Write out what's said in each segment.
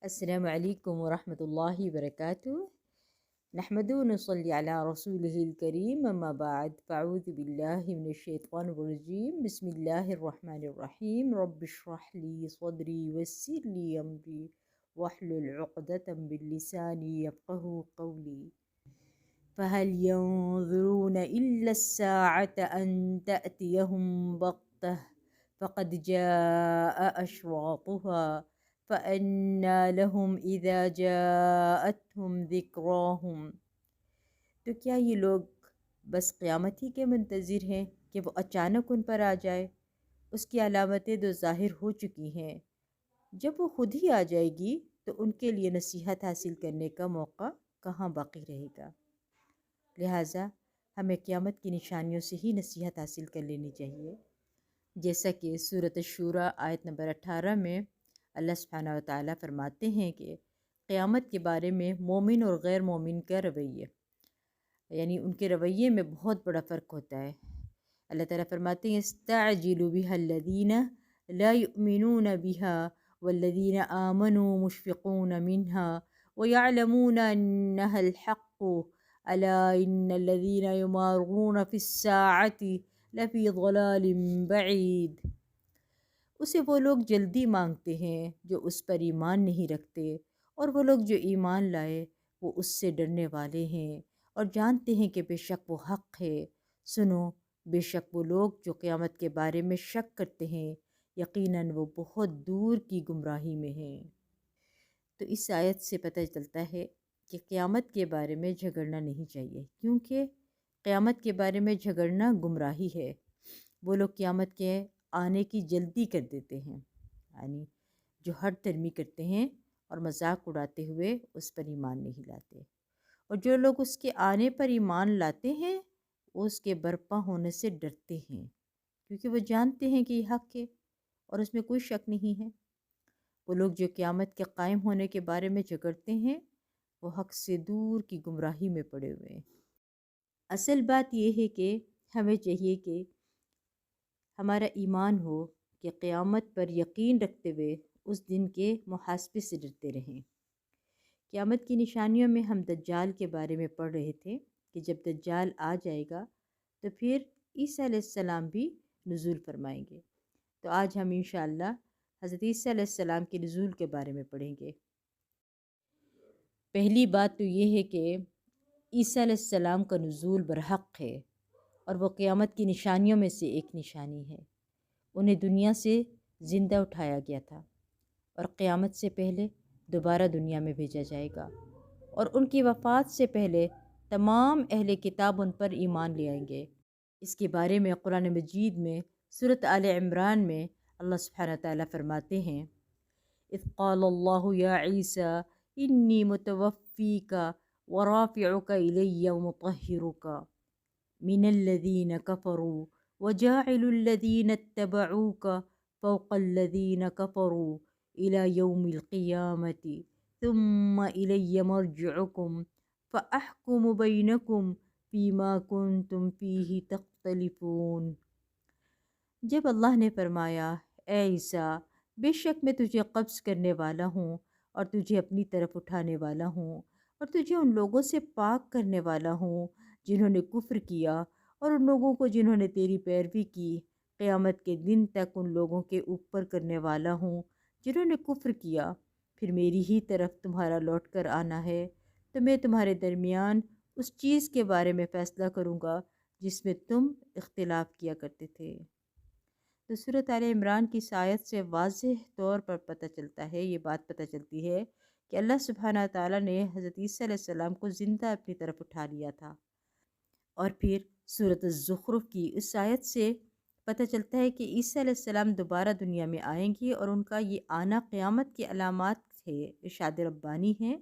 السلام علیکم ورحمۃ اللہ وبرکاتہ۔ نحمد و نصلی علی رسول الکریم، اما بعد فاعوذ باللہ من الشیطان الرجیم، بسم اللہ الرحمن الرحیم۔ رب اشرح لی صدری ویسر لی امری واحلل عقدۃ من لسانی یفقہوا قولی۔ فہل ینظرون الا الساعة ان تأتیہم بغتہ فقد جاء اشراطها فَأَنَّىٰ لَهُمْ إِذَا جَاءَتْهُمْ ذِكْرَاهُمْ۔ تو کیا یہ لوگ بس قیامت ہی کے منتظر ہیں کہ وہ اچانک ان پر آ جائے؟ اس کی علامتیں تو ظاہر ہو چکی ہیں۔ جب وہ خود ہی آ جائے گی تو ان کے لیے نصیحت حاصل کرنے کا موقع کہاں باقی رہے گا؟ لہٰذا ہمیں قیامت کی نشانیوں سے ہی نصیحت حاصل کر لینی چاہیے، جیسا کہ سورۃ الشورى آیت نمبر 18 میں اللہ سبحانہ وتعالیٰ فرماتے ہیں کہ قیامت کے بارے میں مومن اور غیر مومن کا رویہ، یعنی ان کے رویے میں بہت بڑا فرق ہوتا ہے۔ اللہ تعالیٰ فرماتے ہیں يَسْتَعْجِلُ بِهَا الَّذِينَ لَا يُؤْمِنُونَ بِهَا وَالَّذِينَ آمَنُوا مُشْفِقُونَ مِنْهَا وَيَعْلَمُونَ أَنَّهَا الْحَقُّ أَلَا إِنَّ الَّذِينَ يُمَارُونَ فِي السَّاعَةِ لَفِي ضَلَالٍ بَعِيدٍ۔ اسے وہ لوگ جلدی مانگتے ہیں جو اس پر ایمان نہیں رکھتے، اور وہ لوگ جو ایمان لائے وہ اس سے ڈرنے والے ہیں اور جانتے ہیں کہ بے شک وہ حق ہے۔ سنو، بے شک وہ لوگ جو قیامت کے بارے میں شک کرتے ہیں، یقیناً وہ بہت دور کی گمراہی میں ہیں۔ تو اس آیت سے پتہ چلتا ہے کہ قیامت کے بارے میں جھگڑنا نہیں چاہیے، کیونکہ قیامت کے بارے میں جھگڑنا گمراہی ہے۔ وہ لوگ قیامت کے آنے کی جلدی کر دیتے ہیں، یعنی جو ہٹ دھرمی کرتے ہیں اور مذاق اڑاتے ہوئے اس پر ایمان نہیں لاتے، اور جو لوگ اس کے آنے پر ایمان لاتے ہیں وہ اس کے برپا ہونے سے ڈرتے ہیں، کیونکہ وہ جانتے ہیں کہ یہ حق ہے اور اس میں کوئی شک نہیں ہے۔ وہ لوگ جو قیامت کے قائم ہونے کے بارے میں جھگڑتے ہیں وہ حق سے دور کی گمراہی میں پڑے ہوئے ہیں۔ اصل بات یہ ہے کہ ہمیں چاہیے کہ ہمارا ایمان ہو کہ قیامت پر یقین رکھتے ہوئے اس دن کے محاسبے سے ڈرتے رہیں۔ قیامت کی نشانیوں میں ہم دجال کے بارے میں پڑھ رہے تھے کہ جب دجال آ جائے گا تو پھر عیسیٰ علیہ السلام بھی نزول فرمائیں گے۔ تو آج ہم انشاءاللہ حضرت عیسیٰ علیہ السلام کے نزول کے بارے میں پڑھیں گے۔ پہلی بات تو یہ ہے کہ عیسیٰ علیہ السلام کا نزول برحق ہے، اور وہ قیامت کی نشانیوں میں سے ایک نشانی ہے۔ انہیں دنیا سے زندہ اٹھایا گیا تھا اور قیامت سے پہلے دوبارہ دنیا میں بھیجا جائے گا، اور ان کی وفات سے پہلے تمام اہل کتاب ان پر ایمان لے آئیں گے۔ اس کے بارے میں قرآن مجید میں سورۃ آل عمران میں اللہ سبحانہ تعالیٰ فرماتے ہیں اذ قال اللہ یا عیسیٰ انی متوفیک ورافعک الی ومطہرک من الذین کفروا وجاعل الذین اتبعوک فوق الذین کفروا الى یوم القیامۃ ثم الی مرجعکم فاحکم بینکم فیما کنتم فیہ تختلفون۔ جب اللہ نے فرمایا اے عیسیٰ، بے شک میں تجھے قبض کرنے والا ہوں اور تجھے اپنی طرف اٹھانے والا ہوں، اور تجھے ان لوگوں سے پاک کرنے والا ہوں جنہوں نے کفر کیا، اور ان لوگوں کو جنہوں نے تیری پیروی کی، قیامت کے دن تک ان لوگوں کے اوپر کرنے والا ہوں جنہوں نے کفر کیا، پھر میری ہی طرف تمہارا لوٹ کر آنا ہے، تو میں تمہارے درمیان اس چیز کے بارے میں فیصلہ کروں گا جس میں تم اختلاف کیا کرتے تھے۔ تو سورۃ آل عمران کی اس آیت سے واضح طور پر پتہ چلتا ہے، یہ بات پتہ چلتی ہے کہ اللہ سبحانہ تعالیٰ نے حضرت عیسیٰ علیہ السلام کو زندہ اپنی طرف اٹھا لیا تھا۔ اور پھر سورۃ الزخرف کی اس آیت سے پتہ چلتا ہے کہ عیسیٰ علیہ السلام دوبارہ دنیا میں آئیں گے، اور ان کا یہ آنا قیامت کی علامات ہے، ارشاد ربانی ہے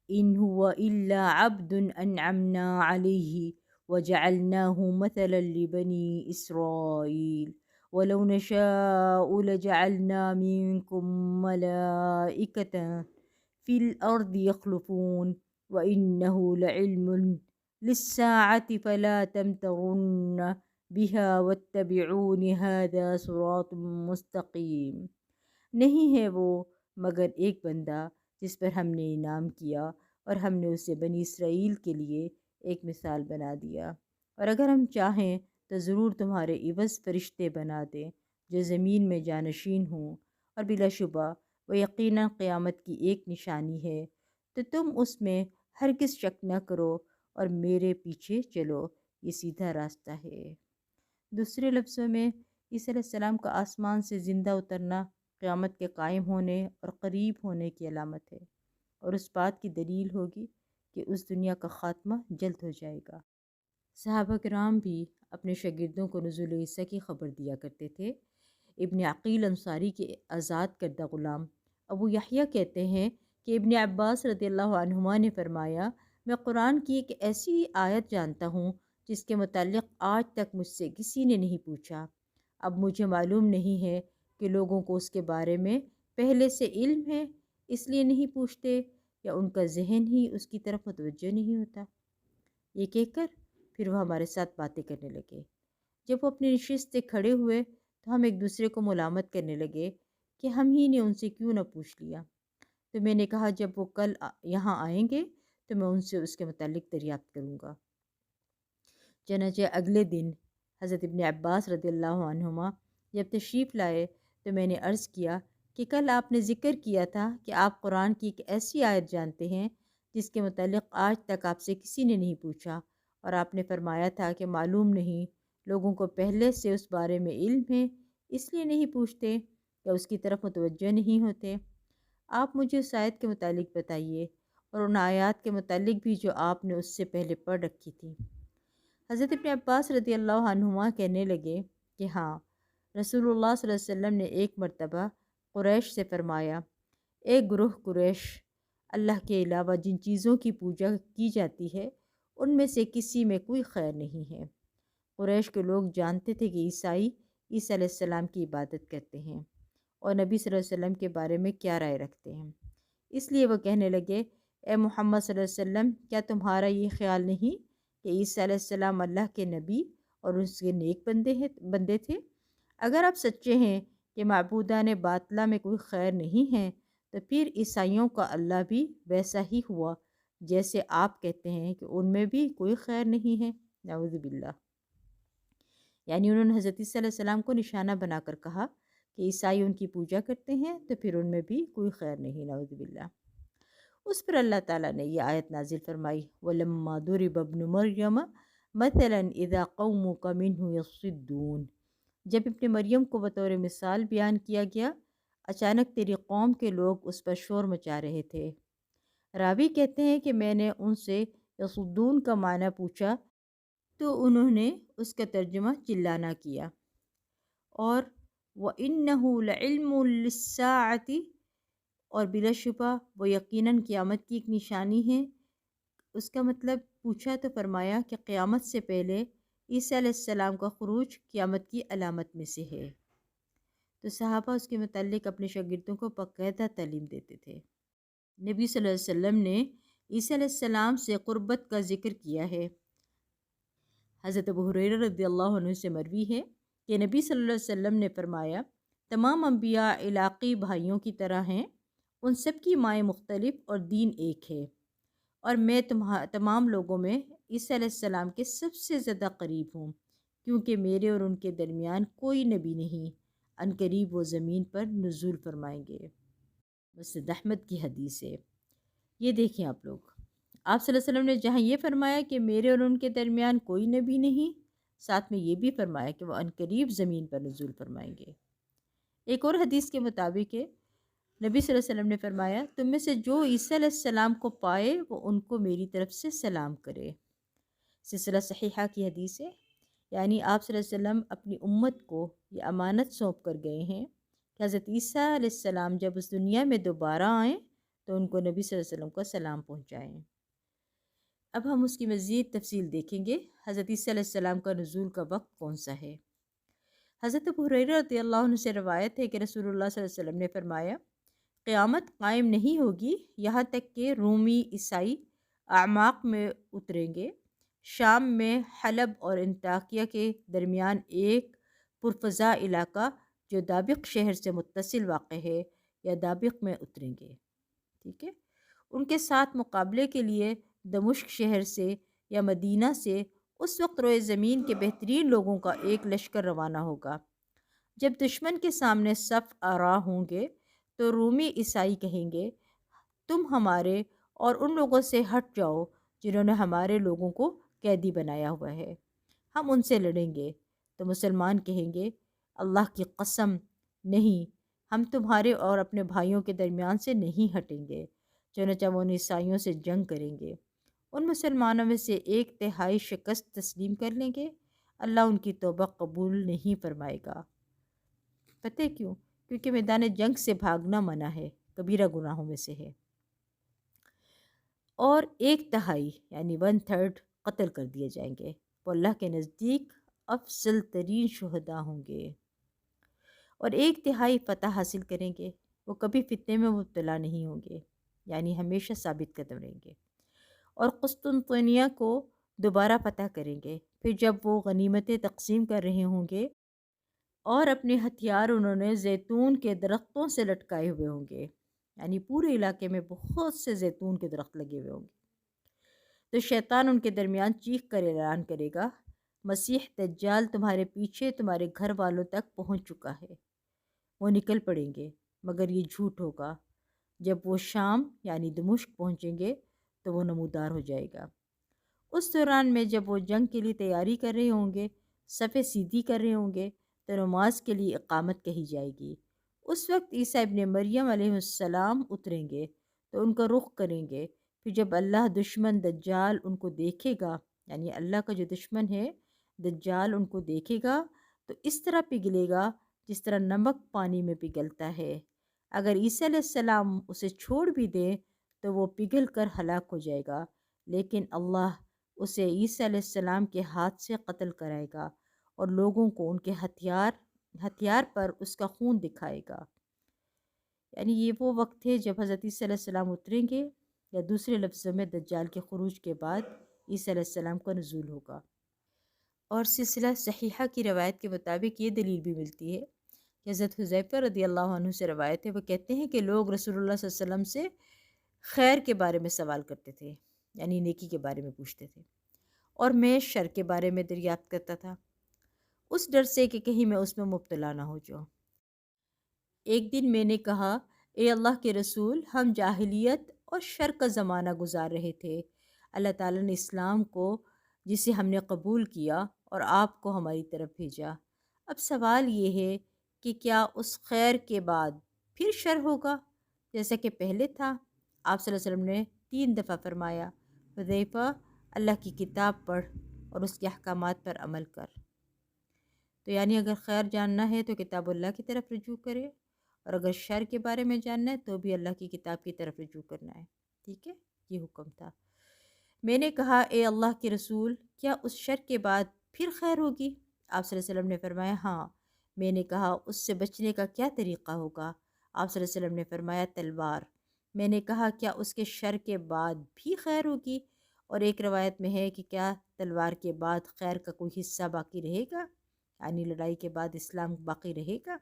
ان هو الا عبد انعمنا علیہ وجعلناه مثلا لبنی اسرائیل وَلَوْ نَشَاءُ لَجَعَلْنَا مِنْكُمْ مَلَائِكَةً فِي الْأَرْضِ يَخْلُفُونَ وَإِنَّهُ لَعِلْمٌ لِلسَّاعَةِ فَلَا تَمْتَرُنَّ بِهَا وَاتَّبِعُونِ هَذَا صِرَاطٌ مُسْتَقِيمٌ۔ نہیں ہے وہ مگر ایک بندہ جس پر ہم نے انعام کیا اور ہم نے اسے بنی اسرائیل کے لیے ایک مثال بنا دیا، اور اگر ہم چاہیں تو ضرور تمہارے عوض فرشتے بنا دیں جو زمین میں جانشین ہوں، اور بلا شبہ وہ یقیناً قیامت کی ایک نشانی ہے، تو تم اس میں ہرگز شک نہ کرو اور میرے پیچھے چلو، یہ سیدھا راستہ ہے۔ دوسرے لفظوں میں عیسیٰ علیہ السلام کا آسمان سے زندہ اترنا قیامت کے قائم ہونے اور قریب ہونے کی علامت ہے، اور اس بات کی دلیل ہوگی کہ اس دنیا کا خاتمہ جلد ہو جائے گا۔ صحابہ کرام بھی اپنے شاگردوں کو نزول عیسیٰ کی خبر دیا کرتے تھے۔ ابن عقیل انصاری کے آزاد کردہ غلام ابو یحییٰ کہتے ہیں کہ ابن عباس رضی اللہ عنہما نے فرمایا، میں قرآن کی ایک ایسی آیت جانتا ہوں جس کے متعلق آج تک مجھ سے کسی نے نہیں پوچھا۔ اب مجھے معلوم نہیں ہے کہ لوگوں کو اس کے بارے میں پہلے سے علم ہے اس لیے نہیں پوچھتے، یا ان کا ذہن ہی اس کی طرف متوجہ نہیں ہوتا۔ یہ کہہ کر پھر وہ ہمارے ساتھ باتیں کرنے لگے۔ جب وہ اپنی نشست سے کھڑے ہوئے تو ہم ایک دوسرے کو ملامت کرنے لگے کہ ہم ہی نے ان سے کیوں نہ پوچھ لیا۔ تو میں نے کہا جب وہ کل یہاں آئیں گے تو میں ان سے اس کے متعلق دریافت کروں گا۔ چنانچہ اگلے دن حضرت ابن عباس رضی اللہ عنہما جب تشریف لائے تو میں نے عرض کیا کہ کل آپ نے ذکر کیا تھا کہ آپ قرآن کی ایک ایسی آیت جانتے ہیں جس کے متعلق آج تک آپ سے کسی نے نہیں پوچھا، اور آپ نے فرمایا تھا کہ معلوم نہیں لوگوں کو پہلے سے اس بارے میں علم ہے اس لیے نہیں پوچھتے یا اس کی طرف متوجہ نہیں ہوتے۔ آپ مجھے اس آیت کے متعلق بتائیے اور ان آیات کے متعلق بھی جو آپ نے اس سے پہلے پڑھ رکھی تھی۔ حضرت ابن عباس رضی اللہ عنہما کہنے لگے کہ ہاں، رسول اللہ صلی اللہ علیہ وسلم نے ایک مرتبہ قریش سے فرمایا، اے گروہ قریش، اللہ کے علاوہ جن چیزوں کی پوجا کی جاتی ہے ان میں سے کسی میں کوئی خیر نہیں ہے۔ قریش کے لوگ جانتے تھے کہ عیسائی عیسیٰ علیہ السلام کی عبادت کرتے ہیں اور نبی صلی اللہ علیہ وسلم کے بارے میں کیا رائے رکھتے ہیں، اس لیے وہ کہنے لگے، اے محمد صلی اللہ علیہ وسلم، کیا تمہارا یہ خیال نہیں کہ عیسیٰ علیہ السلام اللہ کے نبی اور اس کے نیک بندے تھے؟ اگر آپ سچے ہیں کہ معبودان باطلہ میں کوئی خیر نہیں ہے تو پھر عیسائیوں کا اللہ بھی ویسا ہی ہوا جیسے آپ کہتے ہیں کہ ان میں بھی کوئی خیر نہیں ہے۔ نعوذ باللہ۔ یعنی انہوں نے حضرت عیسیٰ علیہ السلام کو نشانہ بنا کر کہا کہ عیسائی ان کی پوجا کرتے ہیں تو پھر ان میں بھی کوئی خیر نہیں۔ نعوذ باللہ۔ اس پر اللہ تعالیٰ نے یہ آیت نازل فرمائی، وَلَمَّا ضُرِبَ ابْنُ مَرْيَمَ مَثَلًا إِذَا قَوْمُكَ مِنْهُ يَصِدُّونَ، جب ابن مریم کو بطور مثال بیان کیا گیا، اچانک تیری قوم کے لوگ اس پر شور مچا رہے تھے۔ راوی کہتے ہیں کہ میں نے ان سے یصدون کا معنی پوچھا تو انہوں نے اس کا ترجمہ چلانا کیا، اور وَإِنَّهُ لَعِلْمٌ لِلسَّاعَةِ، اور بلا شبہ وہ یقیناً قیامت کی ایک نشانی ہے۔ اس کا مطلب پوچھا تو فرمایا کہ قیامت سے پہلے عیسیٰ علیہ السلام کا خروج قیامت کی علامت میں سے ہے۔ تو صحابہ اس کے متعلق اپنے شاگردوں کو باقاعدہ تعلیم دیتے تھے۔ نبی صلی اللہ علیہ وسلم نے عیسیٰ علیہ السلام سے قربت کا ذکر کیا ہے۔ حضرت ابو ہریرہ رضی اللہ عنہ سے مروی ہے کہ نبی صلی اللہ علیہ وسلم نے فرمایا، تمام انبیاء علاقی بھائیوں کی طرح ہیں، ان سب کی مائیں مختلف اور دین ایک ہے، اور میں تمام لوگوں میں عیسیٰ علیہ السلام کے سب سے زیادہ قریب ہوں، کیونکہ میرے اور ان کے درمیان کوئی نبی نہیں، ان قریب وہ زمین پر نزول فرمائیں گے۔ مسند احمد کی حدیث ہے۔ یہ دیکھیں آپ لوگ، آپ صلی اللہ علیہ وسلم نے جہاں یہ فرمایا کہ میرے اور ان کے درمیان کوئی نبی نہیں، ساتھ میں یہ بھی فرمایا کہ وہ ان قریب زمین پر نزول فرمائیں گے۔ ایک اور حدیث کے مطابق ہے، نبی صلی اللہ علیہ وسلم نے فرمایا، تم میں سے جو عیسیٰ علیہ السلام کو پائے وہ ان کو میری طرف سے سلام کرے۔ سلسلہ صحیحہ کی حدیث ہے، یعنی آپ صلی اللہ علیہ وسلم اپنی امت کو یہ امانت سونپ کر گئے ہیں کہ حضرت عیسیٰ علیہ السلام جب اس دنیا میں دوبارہ آئیں تو ان کو نبی صلی اللہ علیہ وسلم کا سلام پہنچائیں۔ اب ہم اس کی مزید تفصیل دیکھیں گے، حضرت عیسیٰ علیہ السلام کا نزول کا وقت کون سا ہے۔ حضرت ابو ہریرہ رضی اللہ عنہ سے روایت ہے کہ رسول اللہ صلی اللہ علیہ وسلم نے فرمایا، قیامت قائم نہیں ہوگی یہاں تک کہ رومی عیسائی اعماق میں اتریں گے۔ شام میں حلب اور انطاکیہ کے درمیان ایک پرفضا علاقہ جو دابق شہر سے متصل واقع ہے، یا دابق میں اتریں گے۔ ٹھیک ہے، ان کے ساتھ مقابلے کے لیے دمشق شہر سے یا مدینہ سے اس وقت روئے زمین کے بہترین لوگوں کا ایک لشکر روانہ ہوگا۔ جب دشمن کے سامنے صف آرا ہوں گے تو رومی عیسائی کہیں گے، تم ہمارے اور ان لوگوں سے ہٹ جاؤ جنہوں نے ہمارے لوگوں کو قیدی بنایا ہوا ہے، ہم ان سے لڑیں گے۔ تو مسلمان کہیں گے، اللہ کی قسم نہیں، ہم تمہارے اور اپنے بھائیوں کے درمیان سے نہیں ہٹیں گے۔ چنانچہ وہ ان عیسائیوں سے جنگ کریں گے، ان مسلمانوں میں سے 1/3 شکست تسلیم کر لیں گے، اللہ ان کی توبہ قبول نہیں فرمائے گا۔ پتہ کیوں؟ کیونکہ میدان جنگ سے بھاگنا منع ہے، کبیرہ گناہوں میں سے ہے، اور 1/3 یعنی 1/3 قتل کر دیے جائیں گے، وہ اللہ کے نزدیک افضل ترین شہداء ہوں گے، اور 1/3 فتح حاصل کریں گے، وہ کبھی فتنے میں مبتلا نہیں ہوں گے، یعنی ہمیشہ ثابت قدم رہیں گے، اور قسطنطنیہ کو دوبارہ فتح کریں گے۔ پھر جب وہ غنیمتیں تقسیم کر رہے ہوں گے اور اپنے ہتھیار انہوں نے زیتون کے درختوں سے لٹکائے ہوئے ہوں گے، یعنی پورے علاقے میں بہت سے زیتون کے درخت لگے ہوئے ہوں گے، تو شیطان ان کے درمیان چیخ کر اعلان کرے گا، مسیح دجال تمہارے پیچھے تمہارے گھر والوں تک پہنچ چکا ہے۔ وہ نکل پڑیں گے، مگر یہ جھوٹ ہوگا۔ جب وہ شام یعنی دمشق پہنچیں گے تو وہ نمودار ہو جائے گا۔ اس دوران میں جب وہ جنگ کے لیے تیاری کر رہے ہوں گے، صفیں سیدھی کر رہے ہوں گے، تو نماز کے لیے اقامت کہی جائے گی۔ اس وقت عیسیٰ ابن مریم علیہ السلام اتریں گے تو ان کا رخ کریں گے۔ پھر جب اللہ دشمن دجال ان کو دیکھے گا، یعنی اللہ کا جو دشمن ہے دجال ان کو دیکھے گا تو اس طرح پگھلے گا جس طرح نمک پانی میں پگھلتا ہے۔ اگر عیسیٰ علیہ السلام اسے چھوڑ بھی دیں تو وہ پگھل کر ہلاک ہو جائے گا، لیکن اللہ اسے عیسیٰ علیہ السلام کے ہاتھ سے قتل کرائے گا اور لوگوں کو ان کے ہتھیار پر اس کا خون دکھائے گا۔ یعنی یہ وہ وقت ہے جب حضرت عیسیٰ علیہ السلام اتریں گے، یا دوسرے لفظوں میں دجال کے خروج کے بعد عیسیٰ علیہ السلام کا نزول ہوگا۔ اور سلسلہ صحیحہ کی روایت کے مطابق یہ دلیل بھی ملتی ہے کہ حضرت حذیفہ رضی اللہ عنہ سے روایت ہے، وہ کہتے ہیں کہ لوگ رسول اللہ صلی اللہ علیہ وسلم سے خیر کے بارے میں سوال کرتے تھے، یعنی نیکی کے بارے میں پوچھتے تھے، اور میں شر کے بارے میں دریافت کرتا تھا، اس ڈر سے کہ کہیں میں اس میں مبتلا نہ ہو جاؤں۔ ایک دن میں نے کہا، اے اللہ کے رسول، ہم جاہلیت اور شر کا زمانہ گزار رہے تھے، اللہ تعالیٰ نے اسلام کو جسے ہم نے قبول کیا اور آپ کو ہماری طرف بھیجا۔ اب سوال یہ ہے کہ کیا اس خیر کے بعد پھر شر ہوگا جیسا کہ پہلے تھا؟ آپ صلی اللہ علیہ وسلم نے 3 دفعہ فرمایا، حذیفہ، اللہ کی کتاب پڑھ اور اس کے احکامات پر عمل کر۔ تو یعنی اگر خیر جاننا ہے تو کتاب اللہ کی طرف رجوع کرے، اور اگر شر کے بارے میں جاننا ہے تو بھی اللہ کی کتاب کی طرف رجوع کرنا ہے۔ ٹھیک ہے، یہ حکم تھا۔ میں نے کہا، اے اللہ کے رسول، کیا اس شر کے بعد پھر خیر ہوگی؟ آپ صلی اللہ علیہ وسلم نے فرمایا، ہاں۔ میں نے کہا، اس سے بچنے کا کیا طریقہ ہوگا؟ آپ صلی اللہ علیہ وسلم نے فرمایا، تلوار۔ میں نے کہا، کیا اس کے شر کے بعد بھی خیر ہوگی؟ اور ایک روایت میں ہے کہ کیا تلوار کے بعد خیر کا کوئی حصہ باقی رہے گا، یعنی لڑائی کے بعد اسلام باقی رہے گا؟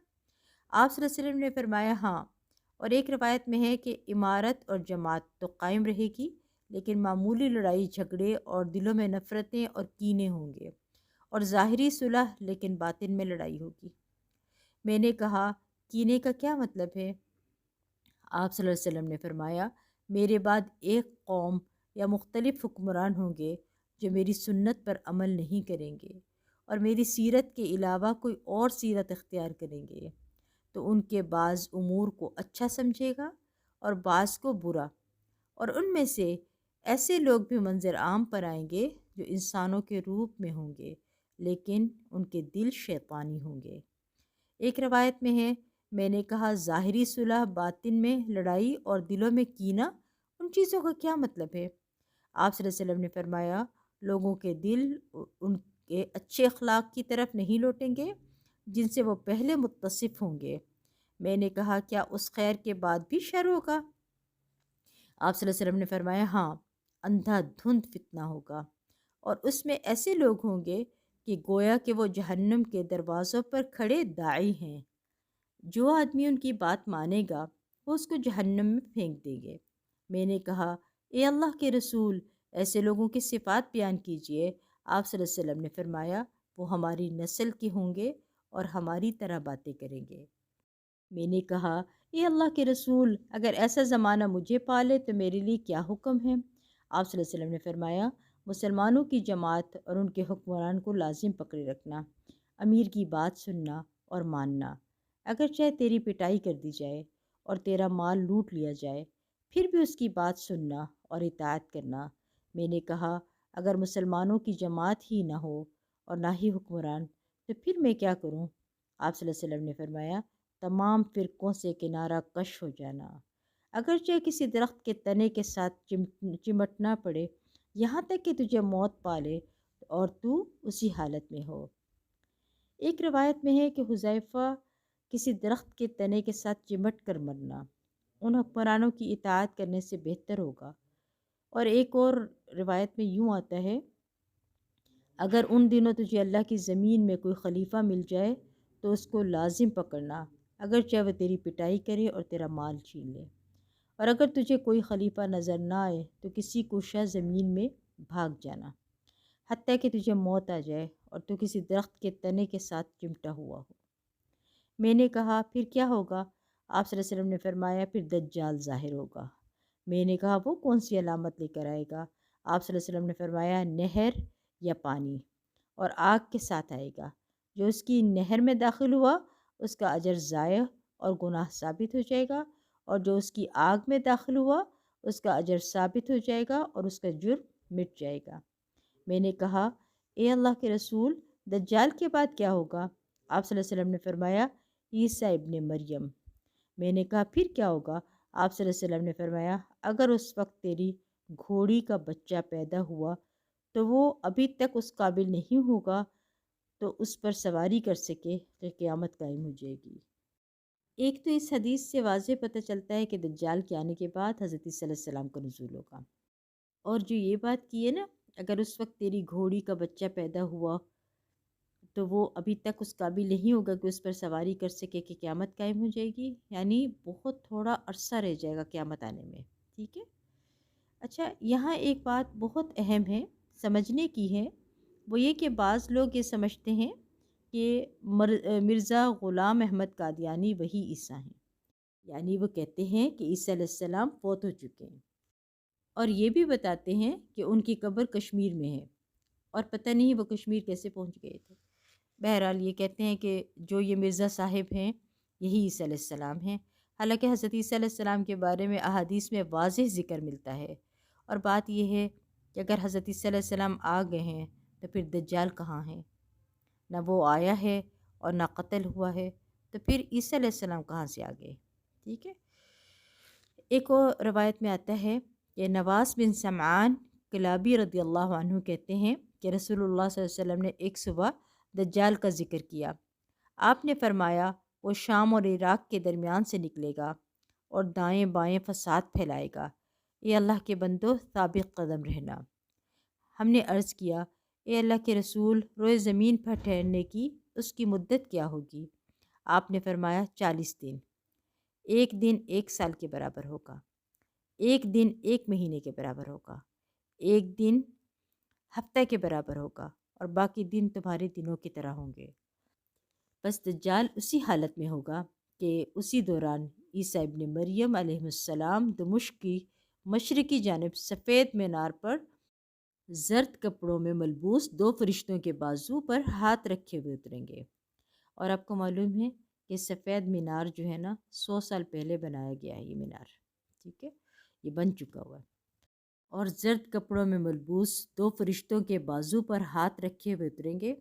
آپ صلی اللہ علیہ وسلم نے فرمایا، ہاں۔ اور ایک روایت میں ہے کہ امارت اور جماعت تو قائم رہے گی، لیکن معمولی لڑائی جھگڑے اور دلوں میں نفرتیں اور کینے ہوں گے، اور ظاہری صلح لیکن باطن میں لڑائی ہوگی۔ میں نے کہا، کینے کا کیا مطلب ہے؟ آپ صلی اللہ علیہ وسلم نے فرمایا، میرے بعد ایک قوم یا مختلف حکمران ہوں گے جو میری سنت پر عمل نہیں کریں گے اور میری سیرت کے علاوہ کوئی اور سیرت اختیار کریں گے، تو ان کے بعض امور کو اچھا سمجھے گا اور بعض کو برا، اور ان میں سے ایسے لوگ بھی منظر عام پر آئیں گے جو انسانوں کے روپ میں ہوں گے لیکن ان کے دل شیطانی ہوں گے۔ ایک روایت میں ہے، میں نے کہا، ظاہری صلح، باطن میں لڑائی اور دلوں میں کینہ، ان چیزوں کا کیا مطلب ہے؟ آپ صلی اللہ علیہ وسلم نے فرمایا، لوگوں کے دل ان کے اچھے اخلاق کی طرف نہیں لوٹیں گے جن سے وہ پہلے متصف ہوں گے۔ میں نے کہا، کیا اس خیر کے بعد بھی شر ہوگا؟ آپ صلی اللہ علیہ وسلم نے فرمایا، ہاں، اندھا دھند فتنہ ہوگا، اور اس میں ایسے لوگ ہوں گے کہ گویا کہ وہ جہنم کے دروازوں پر کھڑے داعی ہیں۔ جو آدمی ان کی بات مانے گا وہ اس کو جہنم میں پھینک دیں گے۔ میں نے کہا اے اللہ کے رسول، ایسے لوگوں کی صفات بیان کیجئے۔ آپ صلی اللہ علیہ وسلم نے فرمایا وہ ہماری نسل کے ہوں گے اور ہماری طرح باتیں کریں گے۔ میں نے کہا اے اللہ کے رسول، اگر ایسا زمانہ مجھے پالے تو میرے لیے کیا حکم ہے؟ آپ صلی اللہ علیہ وسلم نے فرمایا مسلمانوں کی جماعت اور ان کے حکمران کو لازم پکڑے رکھنا، امیر کی بات سننا اور ماننا، اگرچہ تیری پٹائی کر دی جائے اور تیرا مال لوٹ لیا جائے، پھر بھی اس کی بات سننا اور اطاعت کرنا۔ میں نے کہا اگر مسلمانوں کی جماعت ہی نہ ہو اور نہ ہی حکمران تو پھر میں کیا کروں؟ آپ صلی اللہ علیہ وسلم نے فرمایا تمام فرقوں سے کنارہ کش ہو جانا، اگرچہ کسی درخت کے تنے کے ساتھ چمٹنا پڑے، یہاں تک کہ تجھے موت پالے اور تو اسی حالت میں ہو۔ ایک روایت میں ہے کہ حذیفہ کسی درخت کے تنے کے ساتھ چمٹ کر مرنا ان حکمرانوں کی اطاعت کرنے سے بہتر ہوگا، اور ایک اور روایت میں یوں آتا ہے اگر ان دنوں تجھے اللہ کی زمین میں کوئی خلیفہ مل جائے تو اس کو لازم پکڑنا، اگرچہ وہ تیری پٹائی کرے اور تیرا مال چھین لے، اور اگر تجھے کوئی خلیفہ نظر نہ آئے تو کسی کوشہ زمین میں بھاگ جانا حتیٰ کہ تجھے موت آ جائے اور تو کسی درخت کے تنے کے ساتھ چمٹا ہوا ہو۔ میں نے کہا پھر کیا ہوگا؟ آپ صلی اللہ علیہ وسلم نے فرمایا پھر دجال ظاہر ہوگا۔ میں نے کہا وہ کون سی علامت لے کر آئے گا؟ آپ صلی اللہ علیہ وسلم نے فرمایا نہر یا پانی اور آگ کے ساتھ آئے گا، جو اس کی نہر میں داخل ہوا اس کا اجر ضائع اور گناہ ثابت ہو جائے گا، اور جو اس کی آگ میں داخل ہوا اس کا اجر ثابت ہو جائے گا اور اس کا جرم مٹ جائے گا۔ میں نے کہا اے اللہ کے رسول دجال کے بعد کیا ہوگا؟ آپ صلی اللہ علیہ وسلم نے فرمایا عیسیٰ ابن مریم۔ میں نے کہا پھر کیا ہوگا؟ آپ صلی اللہ علیہ وسلم نے فرمایا اگر اس وقت تیری گھوڑی کا بچہ پیدا ہوا تو وہ ابھی تک اس قابل نہیں ہوگا تو اس پر سواری کر سکے کہ قیامت قائم ہو جائے گی۔ ایک تو اس حدیث سے واضح پتہ چلتا ہے کہ دجال کے آنے کے بعد حضرت عیسیٰ علیہ السلام کا نزول ہوگا، اور جو یہ بات کی ہے نا اگر اس وقت تیری گھوڑی کا بچہ پیدا ہوا تو وہ ابھی تک اس قابل نہیں ہوگا کہ اس پر سواری کر سکے کہ قیامت قائم ہو جائے گی، یعنی بہت تھوڑا عرصہ رہ جائے گا قیامت آنے میں، ٹھیک ہے؟ اچھا یہاں ایک بات بہت اہم ہے سمجھنے کی ہے، وہ یہ کہ بعض لوگ یہ سمجھتے ہیں کہ مرزا غلام احمد قادیانی وہی عیسیٰ ہیں، یعنی وہ کہتے ہیں کہ عیسیٰ علیہ السلام فوت ہو چکے ہیں، اور یہ بھی بتاتے ہیں کہ ان کی قبر کشمیر میں ہے، اور پتہ نہیں وہ کشمیر کیسے پہنچ گئے تھے۔ بہرحال یہ کہتے ہیں کہ جو یہ مرزا صاحب ہیں یہی عیسیٰ علیہ السلام ہیں، حالانکہ حضرت عیسیٰ علیہ السلام کے بارے میں احادیث میں واضح ذکر ملتا ہے، اور بات یہ ہے کہ اگر حضرت عیسیٰ علیہ السلام آ گئے ہیں تو پھر دجال کہاں ہیں؟ نہ وہ آیا ہے اور نہ قتل ہوا ہے، تو پھر عیسیٰ علیہ السلام کہاں سے آ گئے؟ ٹھیک ہے۔ ایک اور روایت میں آتا ہے کہ نواس بن سمعان کلابی رضی اللہ عنہ کہتے ہیں کہ رسول اللہ صلی اللہ علیہ وسلم نے ایک صبح دجال کا ذکر کیا۔ آپ نے فرمایا وہ شام اور عراق کے درمیان سے نکلے گا اور دائیں بائیں فساد پھیلائے گا۔ اے اللہ کے بندو ثابت قدم رہنا۔ ہم نے عرض کیا اے اللہ کے رسول روئے زمین پر ٹھہرنے کی اس کی مدت کیا ہوگی؟ آپ نے فرمایا 40 دن، ایک دن 1 سال کے برابر ہوگا، ایک دن 1 مہینے کے برابر ہوگا، ایک دن ہفتہ کے برابر ہوگا، اور باقی دن تمہارے دنوں کی طرح ہوں گے۔ بس دجال اسی حالت میں ہوگا کہ اسی دوران عیسیٰ ابن مریم علیہ السلام دمشق کی مشرقی جانب سفید مینار پر زرد کپڑوں میں ملبوس 2 فرشتوں کے بازو پر ہاتھ رکھے ہوئے اتریں گے، اور آپ کو معلوم ہے کہ سفید مینار جو ہے نا 100 سال پہلے بنایا گیا ہے، یہ مینار، ٹھیک ہے، یہ بن چکا ہوا ہے، اور زرد کپڑوں میں ملبوس 2 فرشتوں کے بازو پر ہاتھ رکھے ہوئے اتریں گے۔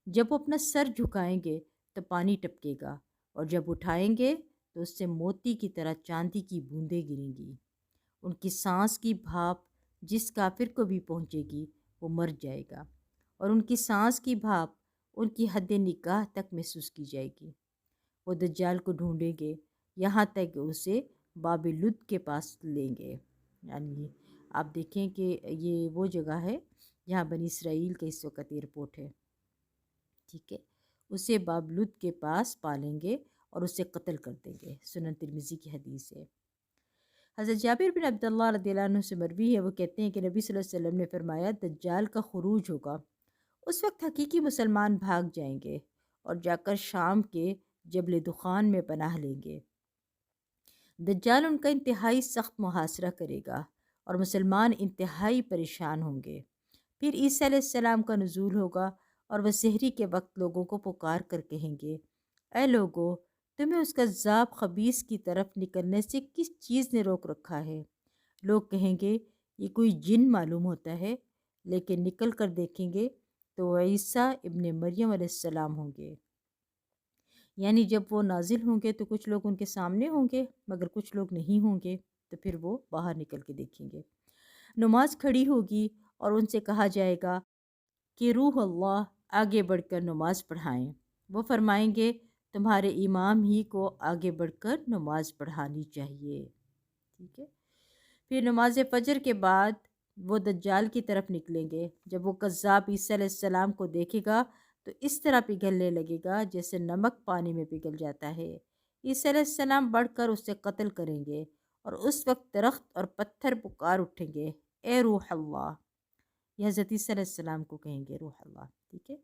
جب وہ اپنا سر جھکائیں گے تو پانی ٹپکے گا، اور جب اٹھائیں گے تو اس سے موتی کی طرح چاندی کی بوندیں گریں گی۔ ان کی سانس کی بھاپ جس کافر کو بھی پہنچے گی وہ مر جائے گا، اور ان کی سانس کی بھاپ ان کی حد نکاح تک محسوس کی جائے گی۔ وہ دجال کو ڈھونڈیں گے یہاں تک کہ اسے باب لد کے پاس لیں گے، یعنی آپ دیکھیں کہ یہ وہ جگہ ہے جہاں بنی اسرائیل کا اس وقت ایئرپورٹ ہے، ٹھیک ہے، اسے باب لد کے پاس پالیں گے اور اسے قتل کر دیں گے۔ سنن ترمذی کی حدیث ہے۔ حضرت جابر بن عبداللہ رضی اللہ عنہ سے مروی ہے، وہ کہتے ہیں کہ نبی صلی اللہ علیہ وسلم نے فرمایا دجال کا خروج ہوگا، اس وقت حقیقی مسلمان بھاگ جائیں گے اور جا کر شام کے جبل دخان میں پناہ لیں گے۔ دجال ان کا انتہائی سخت محاصرہ کرے گا اور مسلمان انتہائی پریشان ہوں گے۔ پھر عیسیٰ علیہ السلام کا نزول ہوگا اور وہ سحری کے وقت لوگوں کو پکار کر کہیں گے، اے لوگو، تمہیں اس کذاب خبیث کی طرف نکلنے سے کس چیز نے روک رکھا ہے؟ لوگ کہیں گے یہ کوئی جن معلوم ہوتا ہے، لیکن نکل کر دیکھیں گے تو عیسیٰ ابن مریم علیہ السلام ہوں گے۔ یعنی جب وہ نازل ہوں گے تو کچھ لوگ ان کے سامنے ہوں گے مگر کچھ لوگ نہیں ہوں گے، تو پھر وہ باہر نکل کے دیکھیں گے۔ نماز کھڑی ہوگی اور ان سے کہا جائے گا کہ روح اللہ آگے بڑھ کر نماز پڑھائیں۔ وہ فرمائیں گے تمہارے امام ہی کو آگے بڑھ کر نماز پڑھانی چاہیے۔ ٹھیک ہے، پھر نماز فجر کے بعد وہ دجال کی طرف نکلیں گے۔ جب وہ کذاب عیسیٰ علیہ السلام کو دیکھے گا تو اس طرح پگھلنے لگے گا جیسے نمک پانی میں پگھل جاتا ہے۔ عیسیٰ علیہ السلام بڑھ کر اسے قتل کریں گے اور اس وقت درخت اور پتھر پکار اٹھیں گے، اے روح اللہ۔ یہ حضرت عیسیٰ علیہ السلام کو کہیں گے روح اللہ۔ ٹھیک ہے،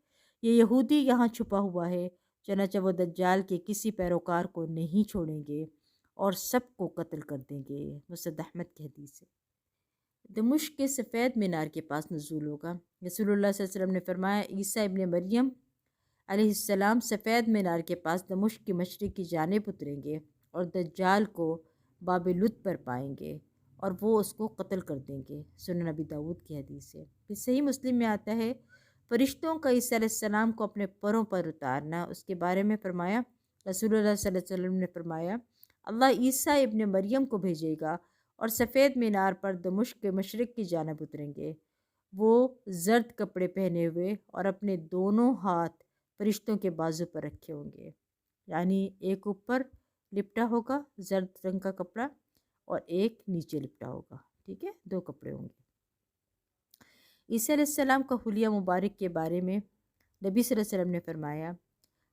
یہ یہودی یہاں چھپا ہوا ہے، چنانچہ وہ دجال کے کسی پیروکار کو نہیں چھوڑیں گے اور سب کو قتل کر دیں گے۔ مسند احمد کی حدیث ہے۔ دمشق کے سفید مینار کے پاس نزول ہوگا۔ رسول اللہ صلی اللہ علیہ وسلم نے فرمایا عیسیٰ ابن مریم علیہ السلام سفید مینار کے پاس دمشق کی مشرق کی جانب اتریں گے اور دجال کو باب لد پر پائیں گے اور وہ اس کو قتل کر دیں گے۔ سنن نبی داؤد کی حدیث ہے۔ پھر صحیح مسلم میں آتا ہے فرشتوں کا عیسیٰ علیہ السلام کو اپنے پروں پر اتارنا۔ اس کے بارے میں فرمایا رسول اللہ صلی اللہ علیہ وسلم نے فرمایا اللہ عیسیٰ ابن مریم کو بھیجے گا اور سفید مینار پر دمشق کے مشرق کی جانب اتریں گے۔ وہ زرد کپڑے پہنے ہوئے اور اپنے دونوں ہاتھ فرشتوں کے بازو پر رکھے ہوں گے، یعنی ایک اوپر لپٹا ہوگا زرد رنگ کا کپڑا اور ایک نیچے لپٹا ہوگا۔ ٹھیک ہے، دو کپڑے ہوں گے۔ عیسیٰ علیہ السلام کا حلیہ مبارک کے بارے میں نبی صلی اللہ علیہ وسلم نے فرمایا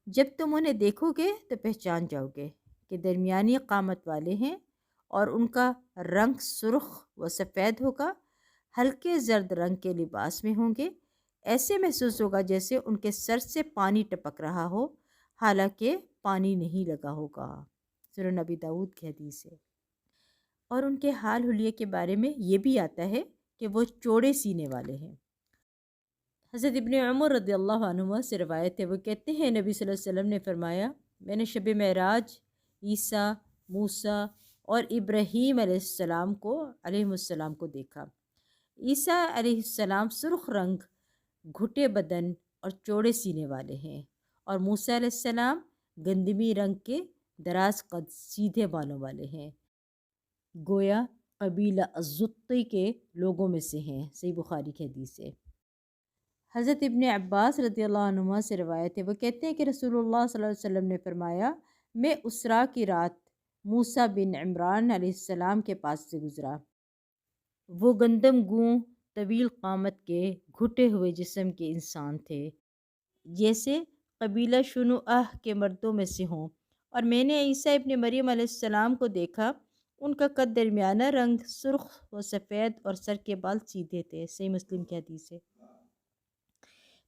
جب تم انہیں دیکھو گے تو پہچان جاؤ گے کہ درمیانی قامت والے ہیں اور ان کا رنگ سرخ و سفید ہوگا، ہلکے زرد رنگ کے لباس میں ہوں گے، ایسے محسوس ہوگا جیسے ان کے سر سے پانی ٹپک رہا ہو حالانکہ پانی نہیں لگا ہوگا۔ سنن نبی داؤد کی حدیث ہے۔ اور ان کے حال حلیے کے بارے میں یہ بھی آتا ہے کہ وہ چوڑے سینے والے ہیں۔ حضرت ابن عمر رضی اللہ عنہما سے روایت ہے، وہ کہتے ہیں نبی صلی اللہ علیہ وسلم نے فرمایا میں نے شب معراج عیسیٰ، موسیٰ اور ابراہیم علیہ السلام کو دیکھا۔ عیسیٰ علیہ السلام سرخ رنگ، گھٹے بدن اور چوڑے سینے والے ہیں، اور موسیٰ علیہ السلام گندمی رنگ کے دراز قد سیدھے بالوں والے ہیں، گویا قبیلہ الزطی کے لوگوں میں سے ہیں۔ صحیح بخاری کی حدیث ہے۔ حضرت ابن عباس رضی اللہ عنہما سے روایت ہے، وہ کہتے ہیں کہ رسول اللہ صلی اللہ علیہ وسلم نے فرمایا میں اسرا کی رات موسیٰ بن عمران علیہ السلام کے پاس سے گزرا۔ وہ گندم گوں طویل قامت کے گھٹے ہوئے جسم کے انسان تھے، جیسے قبیلہ شنوءہ کے مردوں میں سے ہوں، اور میں نے عیسیٰ ابن مریم علیہ السلام کو دیکھا، ان کا قد درمیانہ رنگ، سرخ و سفید اور سر کے بال سیدھے تھے۔ صحیح مسلم کی حدیث ہے۔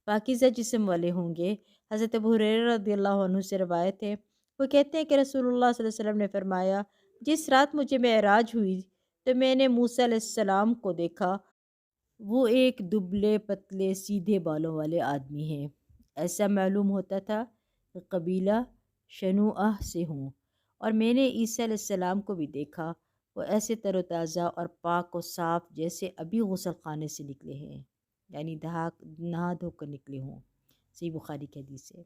پاکیزہ جسم والے ہوں گے۔ حضرت ابو ہریرہ رضی اللہ عنہ سے روایت ہے، وہ کہتے ہیں کہ رسول اللہ صلی اللہ علیہ وسلم نے فرمایا جس رات مجھے معراج ہوئی تو میں نے موسیٰ علیہ السلام کو دیکھا، وہ ایک دبلے پتلے سیدھے بالوں والے آدمی ہیں، ایسا معلوم ہوتا تھا کہ قبیلہ شنوءہ سے ہوں، اور میں نے عیسیٰ علیہ السلام کو بھی دیکھا، وہ ایسے تر و تازہ اور پاک و صاف جیسے ابھی غسل خانے سے نکلے ہیں، یعنی نہا دھو کر نکلے ہوں۔ صحیح بخاری کی حدیث ہے۔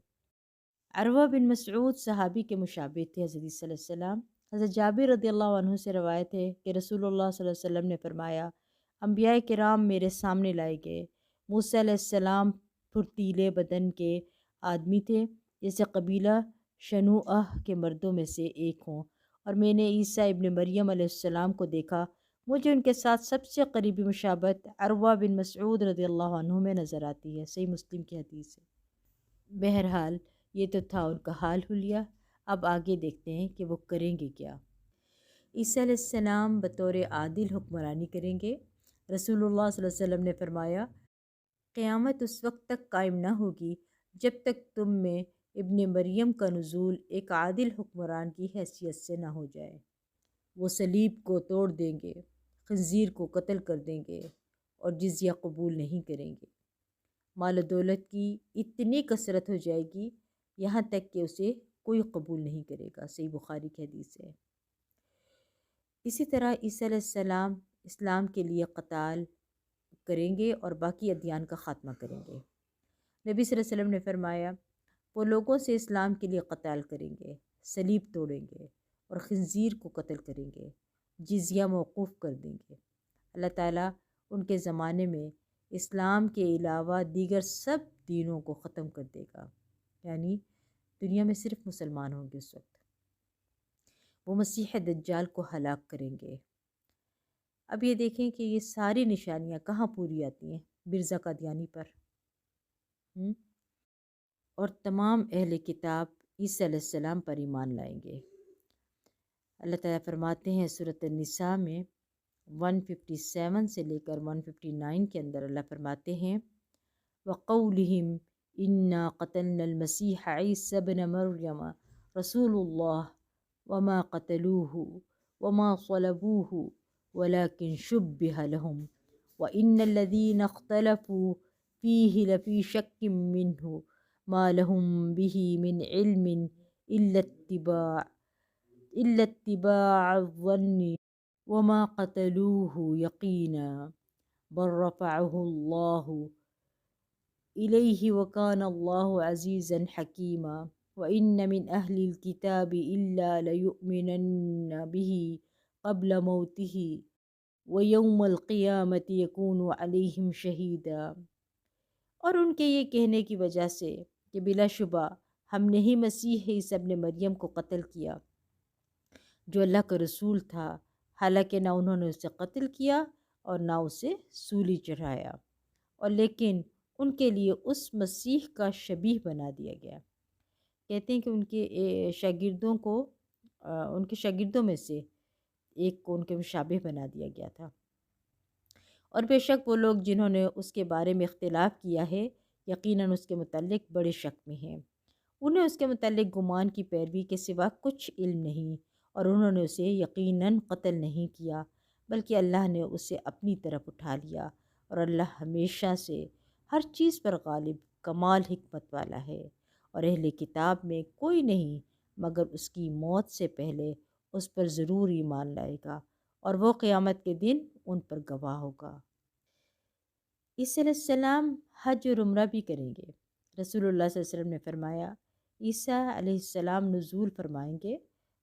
عروہ بن مسعود صحابی کے مشابہ تھے حضرت صلی اللہ علیہ وسلم۔ حضرت جابر رضی اللہ عنہ سے روایت ہے کہ رسول اللہ صلی اللہ علیہ وسلم نے فرمایا انبیاء کرام میرے سامنے لائے گئے، موسیٰ علیہ السلام پھرتیلے بدن کے آدمی تھے جیسے قبیلہ شنوءہ کے مردوں میں سے ایک ہوں، اور میں نے عیسیٰ ابن مریم علیہ السلام کو دیکھا، مجھے ان کے ساتھ سب سے قریبی مشابہت عروہ بن مسعود رضی اللہ عنہ میں نظر آتی ہے۔ صحیح مسلم کی حدیث ہے۔ بہرحال یہ تو تھا ان کا حال حلیہ، اب آگے دیکھتے ہیں کہ وہ کریں گے کیا۔ عیسیٰ علیہ السلام بطور عادل حکمرانی کریں گے۔ رسول اللہ صلی اللہ علیہ وسلم نے فرمایا، قیامت اس وقت تک قائم نہ ہوگی جب تک تم میں ابن مریم کا نزول ایک عادل حکمران کی حیثیت سے نہ ہو جائے۔ وہ صلیب کو توڑ دیں گے، خنزیر کو قتل کر دیں گے اور جزیہ قبول نہیں کریں گے۔ مال و دولت کی اتنی کثرت ہو جائے گی یہاں تک کہ اسے کوئی قبول نہیں کرے گا۔ صحیح بخاری کی حدیث ہے۔ اسی طرح عیسیٰ علیہ السلام اسلام کے لیے قتال کریں گے اور باقی ادیان کا خاتمہ کریں گے۔ نبی صلی اللہ علیہ وسلم نے فرمایا، وہ لوگوں سے اسلام کے لیے قتال کریں گے، صلیب توڑیں گے اور خنزیر کو قتل کریں گے، جزیہ موقوف کر دیں گے۔ اللہ تعالیٰ ان کے زمانے میں اسلام کے علاوہ دیگر سب دینوں کو ختم کر دے گا، یعنی دنیا میں صرف مسلمان ہوں گے اس وقت۔ وہ مسیح دجال کو ہلاک کریں گے۔ اب یہ دیکھیں کہ یہ ساری نشانیاں کہاں پوری آتی ہیں؟ مرزا قادیانی پر۔ اور تمام اہل کتاب عیسیٰ علیہ السلام پر ایمان لائیں گے۔ اللہ تعالیٰ فرماتے ہیں سورۃ النساء میں 157 سے لے کر 159 کے اندر، اللہ فرماتے ہیں، وَقَوْلِهِمْ إِنَّا قَتَلْنَا الْمَسِيحَ عِيسَى ابْنَ مَرْيَمَ رَسُولُ اللَّهِ وَمَا قَتَلُوهُ وَمَا صَلَبُوهُ وَلَكِنْ شُبِّهَ لَهُمْ وَإِنَّ الَّذِينَ اخْتَلَفُوا فِيهِ لَفِي شَكٍّ مِّنْهُ مَا لَهُمْ بِهِ مِنْ عِلْمٍ إِلَّا اتِّبَاعَ الظَّنِّ وَمَا قَتَلُوهُ يَقِينًا بَلْ رَفَعَهُ اللَّهُ إِلَيْهِ وَكَانَ اللَّهُ عَزِيزًا حَكِيمًا وَإِنَّ مِنْ أَهْلِ الْكِتَابِ إِلَّا لَيُؤْمِنَنَّ بِهِ قبل موته وَيَوْمَ الْقِيَامَةِ يَكُونُ عَلَيْهِمْ شَهِيدًا۔ اور ان کے یہ کہنے کی وجہ سے کہ بلا شبہ ہم نے ہی مسیح عیسیٰ ابن مریم کو قتل کیا جو اللہ کا رسول تھا، حالانکہ نہ انہوں نے اسے قتل کیا اور نہ اسے سولی چڑھایا، اور لیکن ان کے لیے اس مسیح کا شبیہ بنا دیا گیا۔ کہتے ہیں کہ ان کے شاگردوں میں سے ایک کو ان کے مشابہ بنا دیا گیا تھا، اور بے شک وہ لوگ جنہوں نے اس کے بارے میں اختلاف کیا ہے یقیناً اس کے متعلق بڑے شک میں ہیں۔ انہیں اس کے متعلق گمان کی پیروی کے سوا کچھ علم نہیں، اور انہوں نے اسے یقیناً قتل نہیں کیا بلکہ اللہ نے اسے اپنی طرف اٹھا لیا، اور اللہ ہمیشہ سے ہر چیز پر غالب کمال حکمت والا ہے، اور اہل کتاب میں کوئی نہیں مگر اس کی موت سے پہلے اس پر ضرور ایمان لائے گا، اور وہ قیامت کے دن ان پر گواہ ہوگا۔ عیسیٰ علیہ السلام حج اور عمرہ بھی کریں گے۔ رسول اللہ صلی اللہ علیہ وسلم نے فرمایا، عیسیٰ علیہ السلام نزول فرمائیں گے،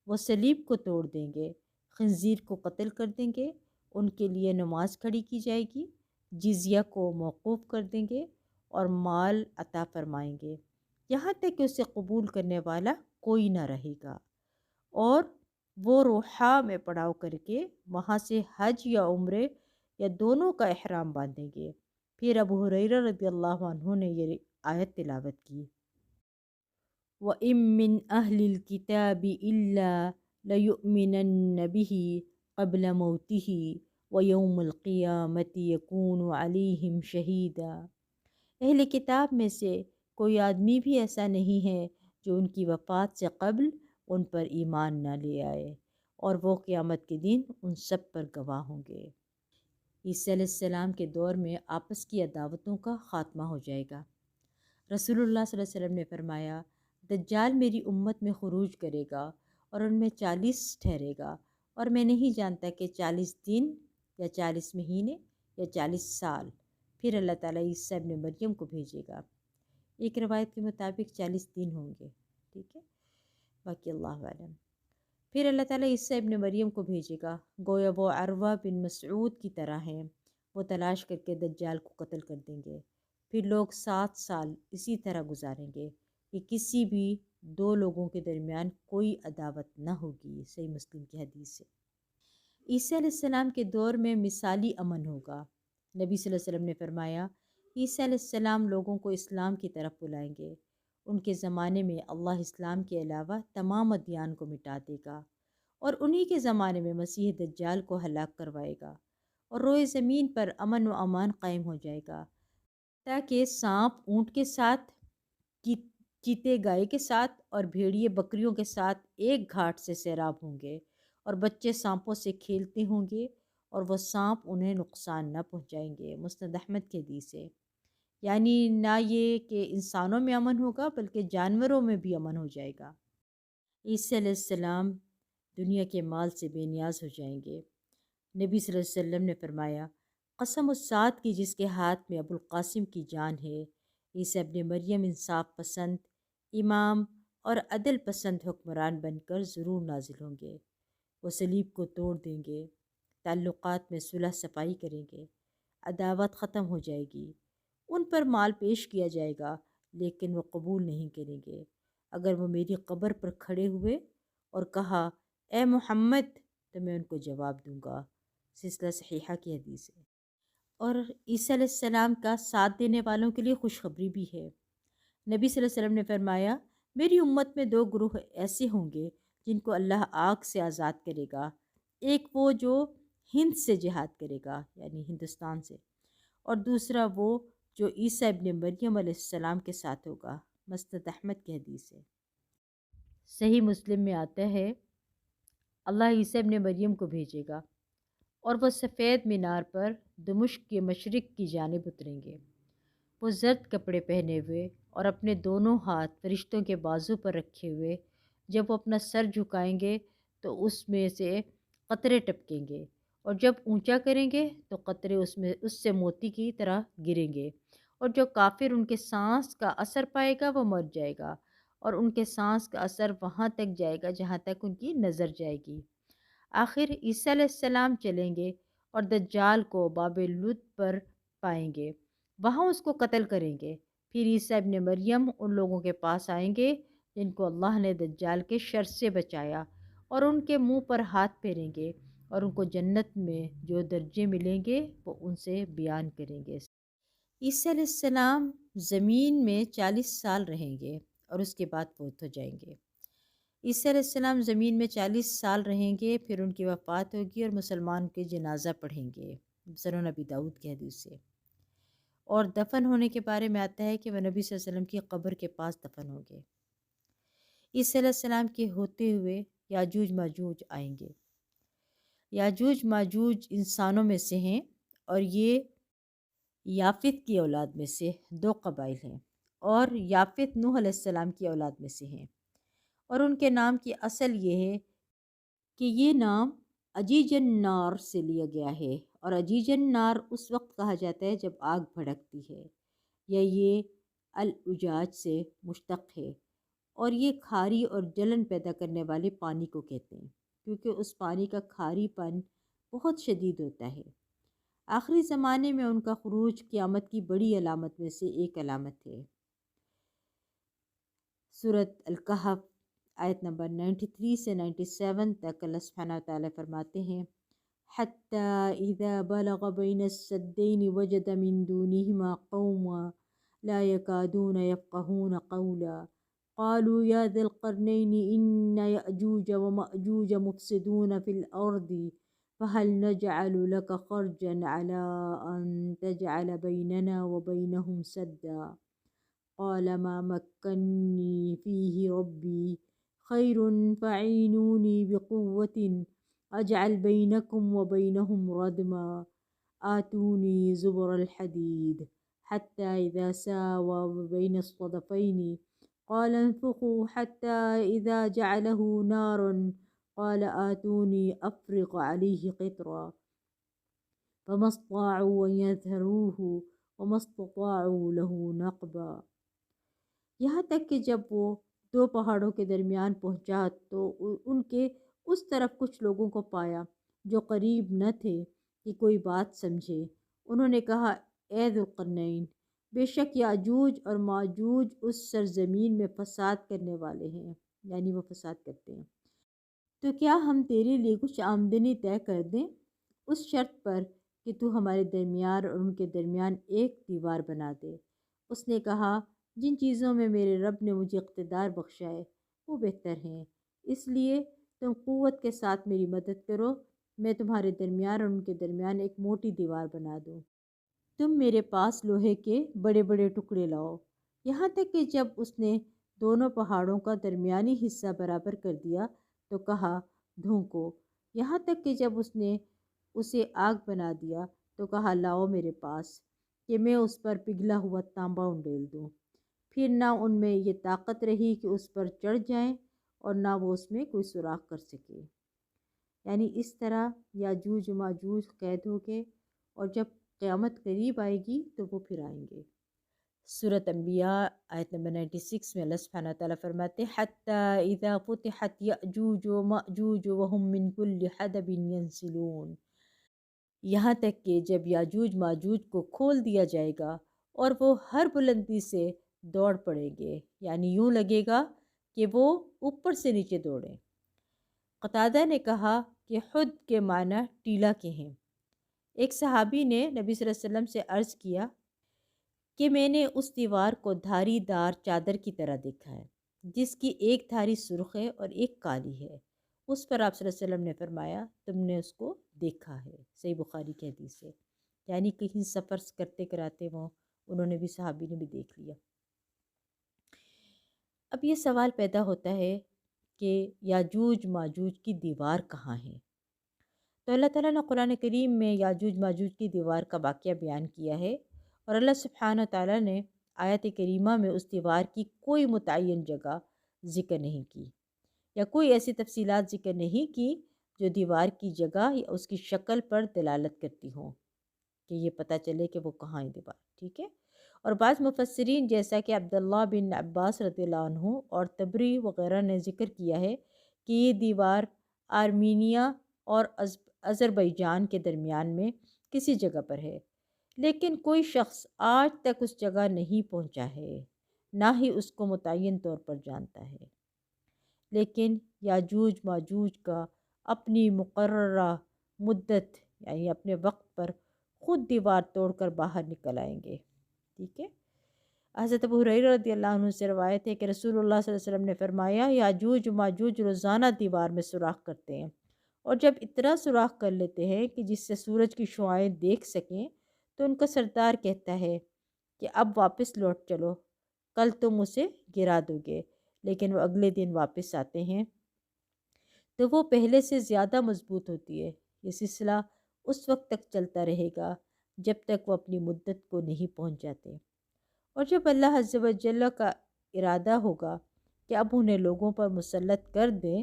وہ صلیب کو توڑ دیں گے، خنزیر کو قتل کر دیں گے، ان کے لیے نماز کھڑی کی جائے گی، جزیہ کو موقوف کر دیں گے اور مال عطا فرمائیں گے، یہاں تک کہ اسے قبول کرنے والا کوئی نہ رہے گا، اور وہ روحا میں پڑاؤ کر کے وہاں سے حج یا عمرے یا دونوں کا احرام باندھیں گے۔ پھر ابو ہریرہ رضی اللہ عنہ نے یہ آیت تلاوت کی، وَإِن مِّنْ أَهْلِ الْكِتَابِ إِلَّا لَيُؤْمِنَنَّ بِهِ قَبْلَ مَوْتِهِ وَيَوْمَ الْقِيَامَةِ يَكُونُ عَلَيْهِمْ شَهِيدًا۔ اہل کتاب میں سے کوئی آدمی بھی ایسا نہیں ہے جو ان کی وفات سے قبل ان پر ایمان نہ لے آئے، اور وہ قیامت کے دن ان سب پر گواہ ہوں گے۔ عیسیٰ علیہ السلام کے دور میں آپس کی عداوتوں کا خاتمہ ہو جائے گا۔ رسول اللہ صلی اللہ علیہ وسلم نے فرمایا، دجال میری امت میں خروج کرے گا اور ان میں 40 ٹھہرے گا، اور میں نہیں جانتا کہ 40 دن یا 40 مہینے یا 40 سال، پھر اللہ تعالیٰ عیسیٰ ابن مریم کو بھیجے گا۔ ایک روایت کے مطابق 40 دن ہوں گے، ٹھیک ہے، باقی اللہ عالم۔ پھر اللہ تعالیٰ عیسیٰ ابن مریم کو بھیجے گا، گویا وہ عروہ بن مسعود کی طرح ہیں، وہ تلاش کر کے دجال کو قتل کر دیں گے۔ پھر لوگ 7 سال اسی طرح گزاریں گے کہ کسی بھی دو لوگوں کے درمیان کوئی عداوت نہ ہوگی۔ صحیح مسلم کی حدیث ہے۔ عیسیٰ علیہ السلام کے دور میں مثالی امن ہوگا۔ نبی صلی اللہ علیہ وسلم نے فرمایا، عیسیٰ علیہ السلام لوگوں کو اسلام کی طرف بلائیں گے۔ ان کے زمانے میں اللہ اسلام کے علاوہ تمام ادیان کو مٹا دے گا، اور انہی کے زمانے میں مسیح دجال کو ہلاک کروائے گا اور روئے زمین پر امن و امان قائم ہو جائے گا، تاکہ سانپ اونٹ کے ساتھ، چیتے گائے کے ساتھ اور بھیڑیے بکریوں کے ساتھ ایک گھاٹ سے سیراب ہوں گے، اور بچے سانپوں سے کھیلتے ہوں گے اور وہ سانپ انہیں نقصان نہ پہنچائیں گے۔ مسند احمد کے حدیث ہے۔ یعنی نہ یہ کہ انسانوں میں امن ہوگا بلکہ جانوروں میں بھی امن ہو جائے گا۔ عیسیٰ علیہ السلام دنیا کے مال سے بے نیاز ہو جائیں گے۔ نبی صلی اللہ علیہ وسلم نے فرمایا، قسم اس ذات کی جس کے ہاتھ میں ابو القاسم کی جان ہے، عیسیٰ ابن مریم انصاف پسند امام اور عدل پسند حکمران بن کر ضرور نازل ہوں گے۔ وہ صلیب کو توڑ دیں گے، تعلقات میں صلح صفائی کریں گے، عداوت ختم ہو جائے گی، ان پر مال پیش کیا جائے گا لیکن وہ قبول نہیں کریں گے۔ اگر وہ میری قبر پر کھڑے ہوئے اور کہا اے محمد، تو میں ان کو جواب دوں گا۔ سلسلہ صحیحہ کی حدیث ہے۔ اور عیسیٰ علیہ السلام کا ساتھ دینے والوں کے لیے خوشخبری بھی ہے۔ نبی صلی اللہ علیہ وسلم نے فرمایا، میری امت میں دو گروہ ایسے ہوں گے جن کو اللہ آگ سے آزاد کرے گا، ایک وہ جو ہند سے جہاد کرے گا، یعنی ہندوستان سے، اور دوسرا وہ جو عیسیٰ ابن مریم علیہ السلام کے ساتھ ہوگا۔ مسند احمد کی حدیث ہے۔ صحیح مسلم میں آتا ہے، اللہ عیسیٰ ابن مریم کو بھیجے گا اور وہ سفید مینار پر دمشق کے مشرق کی جانب اتریں گے۔ وہ زرد کپڑے پہنے ہوئے اور اپنے دونوں ہاتھ فرشتوں کے بازو پر رکھے ہوئے، جب وہ اپنا سر جھکائیں گے تو اس میں سے قطرے ٹپکیں گے، اور جب اونچا کریں گے تو قطرے اس سے موتی کی طرح گریں گے، اور جو کافر ان کے سانس کا اثر پائے گا وہ مر جائے گا، اور ان کے سانس کا اثر وہاں تک جائے گا جہاں تک ان کی نظر جائے گی۔ آخر عیسیٰ علیہ السلام چلیں گے اور دجال کو باب لد پر پائیں گے، وہاں اس کو قتل کریں گے۔ پھر عیسیٰ ابن مریم ان لوگوں کے پاس آئیں گے جن کو اللہ نے دجال کے شر سے بچایا، اور ان کے منہ پر ہاتھ پھیریں گے اور ان کو جنت میں جو درجے ملیں گے وہ ان سے بیان کریں گے۔ عیسیٰ علیہ السلام زمین میں 40 سال رہیں گے اور اس کے بعد فوت ہو جائیں گے۔ عیسیٰ علیہ السلام زمین میں 40 سال رہیں گے، پھر ان کی وفات ہوگی اور مسلمان کے جنازہ پڑھیں گے، سنن نبی داؤد کی حدیث سے۔ اور دفن ہونے کے بارے میں آتا ہے کہ وہ نبی صلی اللہ علیہ وسلم کی قبر کے پاس دفن ہوں گے۔ عیسیٰ علیہ السلام کے ہوتے ہوئے یاجوج ماجوج آئیں گے۔ یاجوج ماجوج انسانوں میں سے ہیں، اور یہ یافت کی اولاد میں سے دو قبائل ہیں، اور یافت نوح علیہ السلام کی اولاد میں سے ہیں، اور ان کے نام کی اصل یہ ہے کہ یہ نام اجیج النار سے لیا گیا ہے، اور اجیج النار اس وقت کہا جاتا ہے جب آگ بھڑکتی ہے، یا یہ الاجاج سے مشتق ہے، اور یہ کھاری اور جلن پیدا کرنے والے پانی کو کہتے ہیں، کیونکہ اس پانی کا کھاری پن بہت شدید ہوتا ہے۔ آخری زمانے میں ان کا خروج قیامت کی بڑی علامت میں سے ایک علامت ہے۔ سورۃ الکہف آیت نمبر 93 سے 97 تک اللہ سبحانہ و تعالیٰ فرماتے ہیں، حَتَّى إِذَا بَلَغَ بَيْنَ السَّدَّيْنِ وَجَدَ مِن دُونِهِمَا قَوْمًا لَا يَكَادُونَ يَفْقَهُونَ قَوْلًا قَالُوا يَا ذَا الْقَرْنَيْنِ إِنَّ يَأْجُوجَ وَمَأْجُوجَ مُفْسِدُونَ فِي الْأَرْضِ فَهَلْ نَجْعَلُ لَكَ خَرْجًا عَلَىٰ أَن تَجْعَلَ بَيْنَنَا وَبَيْنَهُمْ سَدًّا قال ما مكني فيه ربي خير فاعينوني بقوة أجعل بينكم وبينهم ردما آتوني زبر الحديد حتى إذا ساوى بين الصدفين قال انفخوا حتى إذا جعله نارا قال آتوني أفرغ عليه قطرا فما استطاعوا أن يظهروه وما استطاعوا له نقبا۔ یہاں تک کہ جب وہ دو پہاڑوں کے درمیان پہنچا تو ان کے اس طرف کچھ لوگوں کو پایا جو قریب نہ تھے کہ کوئی بات سمجھے۔ انہوں نے کہا، اے ذوالقرنین، بے شک یاجوج اور ماجوج اس سرزمین میں فساد کرنے والے ہیں، یعنی وہ فساد کرتے ہیں، تو کیا ہم تیرے لیے کچھ آمدنی طے کر دیں، اس شرط پر کہ تو ہمارے درمیان اور ان کے درمیان ایک دیوار بنا دے۔ اس نے کہا، جن چیزوں میں میرے رب نے مجھے اقتدار بخشا ہے وہ بہتر ہیں، اس لیے تم قوت کے ساتھ میری مدد کرو، میں تمہارے درمیان اور ان کے درمیان ایک موٹی دیوار بنا دوں۔ تم میرے پاس لوہے کے بڑے بڑے ٹکڑے لاؤ۔ یہاں تک کہ جب اس نے دونوں پہاڑوں کا درمیانی حصہ برابر کر دیا تو کہا دھونکو۔ یہاں تک کہ جب اس نے اسے آگ بنا دیا تو کہا لاؤ میرے پاس کہ میں اس پر پگھلا ہوا تانبا انڈیل دوں۔ پھر نہ ان میں یہ طاقت رہی کہ اس پر چڑھ جائیں اور نہ وہ اس میں کوئی سوراخ کر سکے۔ یعنی اس طرح یاجوج و ماجوج قید ہو گئے، اور جب قیامت قریب آئے گی تو وہ پھر آئیں گے۔ سورۃ انبیاء آیت نمبر 96 میں اللہ سبحانہ تعالیٰ فرماتے ہیں حَتَّى إِذَا فُتِحَتْ يَأْجُوجُ وَمَأْجُوجُ وَهُم مِّن كُلِّ حَدَبٍ يَنْسِلُونَ، یہاں تک کہ جب یاجوج ماجوج کو کھول دیا جائے گا اور وہ ہر بلندی سے دوڑ پڑیں گے، یعنی یوں لگے گا کہ وہ اوپر سے نیچے دوڑیں۔ قتادہ نے کہا کہ حد کے معنی ٹیلا کے ہیں۔ ایک صحابی نے نبی صلی اللہ علیہ وسلم سے عرض کیا کہ میں نے اس دیوار کو دھاری دار چادر کی طرح دیکھا ہے، جس کی ایک دھاری سرخ ہے اور ایک کالی ہے۔ اس پر آپ صلی اللہ علیہ وسلم نے فرمایا تم نے اس کو دیکھا ہے۔ صحیح بخاری کی حدیث ہے، یعنی کہیں سفر کرتے کراتے وہ انہوں نے بھی، صحابی نے بھی دیکھ لیا۔ اب یہ سوال پیدا ہوتا ہے کہ یاجوج ماجوج کی دیوار کہاں ہے؟ تو اللہ تعالیٰ نے قرآن کریم میں یاجوج ماجوج کی دیوار کا واقعہ بیان کیا ہے، اور اللہ سبحانہ تعالیٰ نے آیت کریمہ میں اس دیوار کی کوئی متعین جگہ ذکر نہیں کی، یا کوئی ایسی تفصیلات ذکر نہیں کی جو دیوار کی جگہ یا اس کی شکل پر دلالت کرتی ہوں کہ یہ پتہ چلے کہ وہ کہاں ہے دیوار، ٹھیک ہے۔ اور بعض مفسرین جیسا کہ عبداللہ بن عباس رضی اللہ عنہ اور طبری وغیرہ نے ذکر کیا ہے کہ یہ دیوار آرمینیا اور آذربائیجان کے درمیان میں کسی جگہ پر ہے، لیکن کوئی شخص آج تک اس جگہ نہیں پہنچا ہے، نہ ہی اس کو متعین طور پر جانتا ہے۔ لیکن یاجوج ماجوج کا اپنی مقررہ مدت یعنی اپنے وقت پر خود دیوار توڑ کر باہر نکل آئیں گے، ٹھیک ہے۔ حضرت ابو ہریرہ رضی اللہ عنہ سے روایت ہے کہ رسول اللہ صلی اللہ علیہ وسلم نے فرمایا یاجوج ماجوج روزانہ دیوار میں سوراخ کرتے ہیں، اور جب اتنا سوراخ کر لیتے ہیں کہ جس سے سورج کی شعاعیں دیکھ سکیں تو ان کا سردار کہتا ہے کہ اب واپس لوٹ چلو، کل تم اسے گرا دو گے، لیکن وہ اگلے دن واپس آتے ہیں تو وہ پہلے سے زیادہ مضبوط ہوتی ہے۔ یہ سلسلہ اس وقت تک چلتا رہے گا جب تک وہ اپنی مدت کو نہیں پہنچ جاتے، اور جب اللہ عز و جل کا ارادہ ہوگا کہ اب انہیں لوگوں پر مسلط کر دیں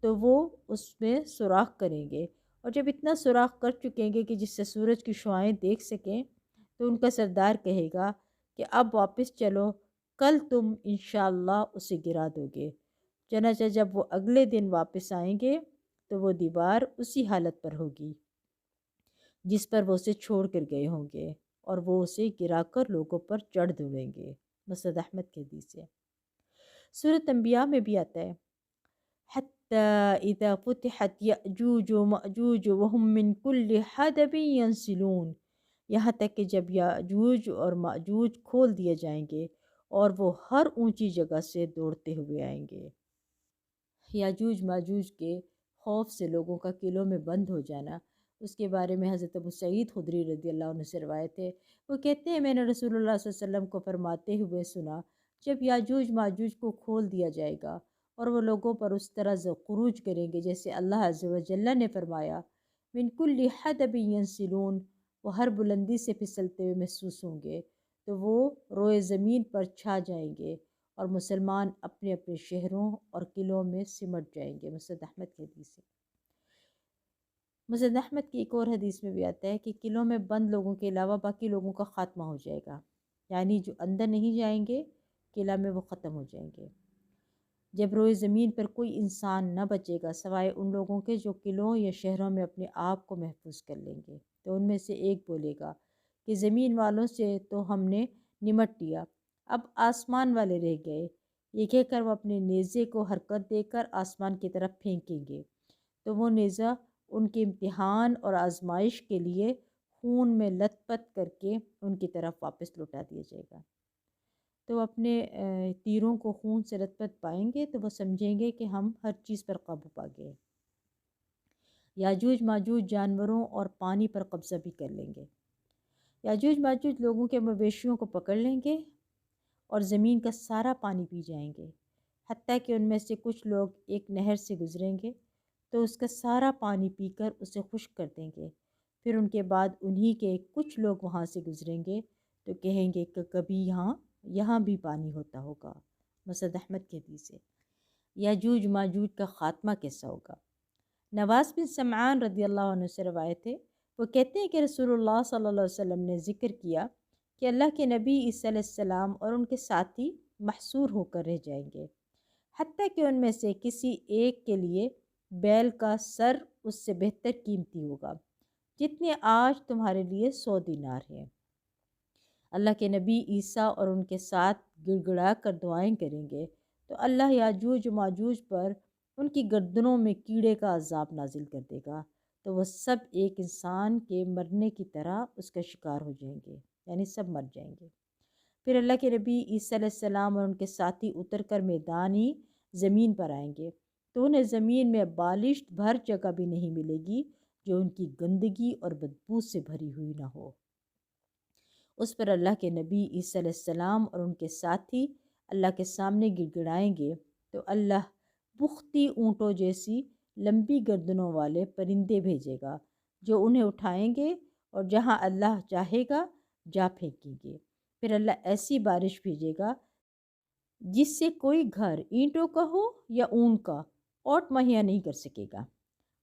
تو وہ اس میں سوراخ کریں گے، اور جب اتنا سوراخ کر چکیں گے کہ جس سے سورج کی شعاعیں دیکھ سکیں تو ان کا سردار کہے گا کہ اب واپس چلو، کل تم انشاءاللہ اسے گرا دو گے۔ چنانچہ جب وہ اگلے دن واپس آئیں گے تو وہ دیوار اسی حالت پر ہوگی جس پر وہ اسے چھوڑ کر گئے ہوں گے، اور وہ اسے گرا کر لوگوں پر چڑھ دوڑیں گے۔ مسند احمد کی حدیث ہے۔ سورۃ انبیاء میں بھی آتا ہے حَتَّى إِذَا فُتِحَتْ يَأْجُوجُ وَمَأْجُوجُ وَهُم مِّن كُلِّ حَدَبٍ يَنْسِلُونَ، یہاں تک کہ جب یاجوج اور ماجوج کھول دیے جائیں گے اور وہ ہر اونچی جگہ سے دوڑتے ہوئے آئیں گے۔ یاجوج ماجوج کے خوف سے لوگوں کا قلعوں میں بند ہو جانا، اس کے بارے میں حضرت ابو سعید خدری رضی اللہ عنہ سے روایت ہے، وہ کہتے ہیں میں نے رسول اللہ صلی اللہ علیہ وسلم کو فرماتے ہوئے سنا جب یاجوج ماجوج کو کھول دیا جائے گا اور وہ لوگوں پر اس طرح خروج کریں گے جیسے اللہ عز و جل نے فرمایا من کل حدب ینسلون، وہ ہر بلندی سے پھسلتے ہوئے محسوس ہوں گے، تو وہ روئے زمین پر چھا جائیں گے اور مسلمان اپنے اپنے شہروں اور قلعوں میں سمٹ جائیں گے۔ مسند احمد کی حدیث ہے۔ مسند احمد کی ایک اور حدیث میں بھی آتا ہے کہ قلعوں میں بند لوگوں کے علاوہ باقی لوگوں کا خاتمہ ہو جائے گا، یعنی جو اندر نہیں جائیں گے قلعہ میں وہ ختم ہو جائیں گے۔ جب روئے زمین پر کوئی انسان نہ بچے گا سوائے ان لوگوں کے جو قلعوں یا شہروں میں اپنے آپ کو محفوظ کر لیں گے، تو ان میں سے ایک بولے گا کہ زمین والوں سے تو ہم نے نمٹ لیا، اب آسمان والے رہ گئے۔ یہ کہہ کر وہ اپنے نیزے کو حرکت دے کر آسمان کی طرف پھینکیں گے، تو وہ نیزہ ان کے امتحان اور آزمائش کے لیے خون میں لت پت کر کے ان کی طرف واپس لوٹا دیا جائے گا۔ تو اپنے تیروں کو خون سے لطپت پائیں گے تو وہ سمجھیں گے کہ ہم ہر چیز پر قابو پا گئے۔ یاجوج ماجوج جانوروں اور پانی پر قبضہ بھی کر لیں گے۔ یاجوج ماجوج لوگوں کے مویشیوں کو پکڑ لیں گے اور زمین کا سارا پانی پی جائیں گے، حتیٰ کہ ان میں سے کچھ لوگ ایک نہر سے گزریں گے تو اس کا سارا پانی پی کر اسے خشک کر دیں گے۔ پھر ان کے بعد انہی کے کچھ لوگ وہاں سے گزریں گے تو کہیں گے کہ کبھی یہاں بھی پانی ہوتا ہوگا۔ مسعود احمد کی حدیث ہے۔ یاجوج ماجوج کا خاتمہ کیسا ہوگا؟ نواس بن سمعان رضی اللہ عنہ سے روایت ہے، وہ کہتے ہیں کہ رسول اللہ صلی اللہ علیہ وسلم نے ذکر کیا کہ اللہ کے نبی عیسیٰ علیہ السلام اور ان کے ساتھی محصور ہو کر رہ جائیں گے، حتیٰ کہ ان میں سے کسی ایک کے لیے بیل کا سر اس سے بہتر قیمتی ہوگا جتنے آج تمہارے لیے 100 دینار ہیں۔ اللہ کے نبی عیسیٰ اور ان کے ساتھ گڑ گڑا کر دعائیں کریں گے تو اللہ یاجوج و ماجوج پر ان کی گردنوں میں کیڑے کا عذاب نازل کر دے گا تو وہ سب ایک انسان کے مرنے کی طرح اس کا شکار ہو جائیں گے، یعنی سب مر جائیں گے۔ پھر اللہ کے نبی عیسیٰ علیہ السلام اور ان کے ساتھی اتر کر میدانی زمین پر آئیں گے تو انہیں زمین میں بالشت بھر جگہ بھی نہیں ملے گی جو ان کی گندگی اور بدبو سے بھری ہوئی نہ ہو۔ اس پر اللہ کے نبی عیسیٰ علیہ السلام اور ان کے ساتھی اللہ کے سامنے گڑ گڑائیں گے تو اللہ بختی اونٹوں جیسی لمبی گردنوں والے پرندے بھیجے گا جو انہیں اٹھائیں گے اور جہاں اللہ چاہے گا جا پھینکیں گے۔ پھر اللہ ایسی بارش بھیجے گا جس سے کوئی گھر اینٹوں کا ہو یا اون کا اوٹ مہیا نہیں کر سکے گا،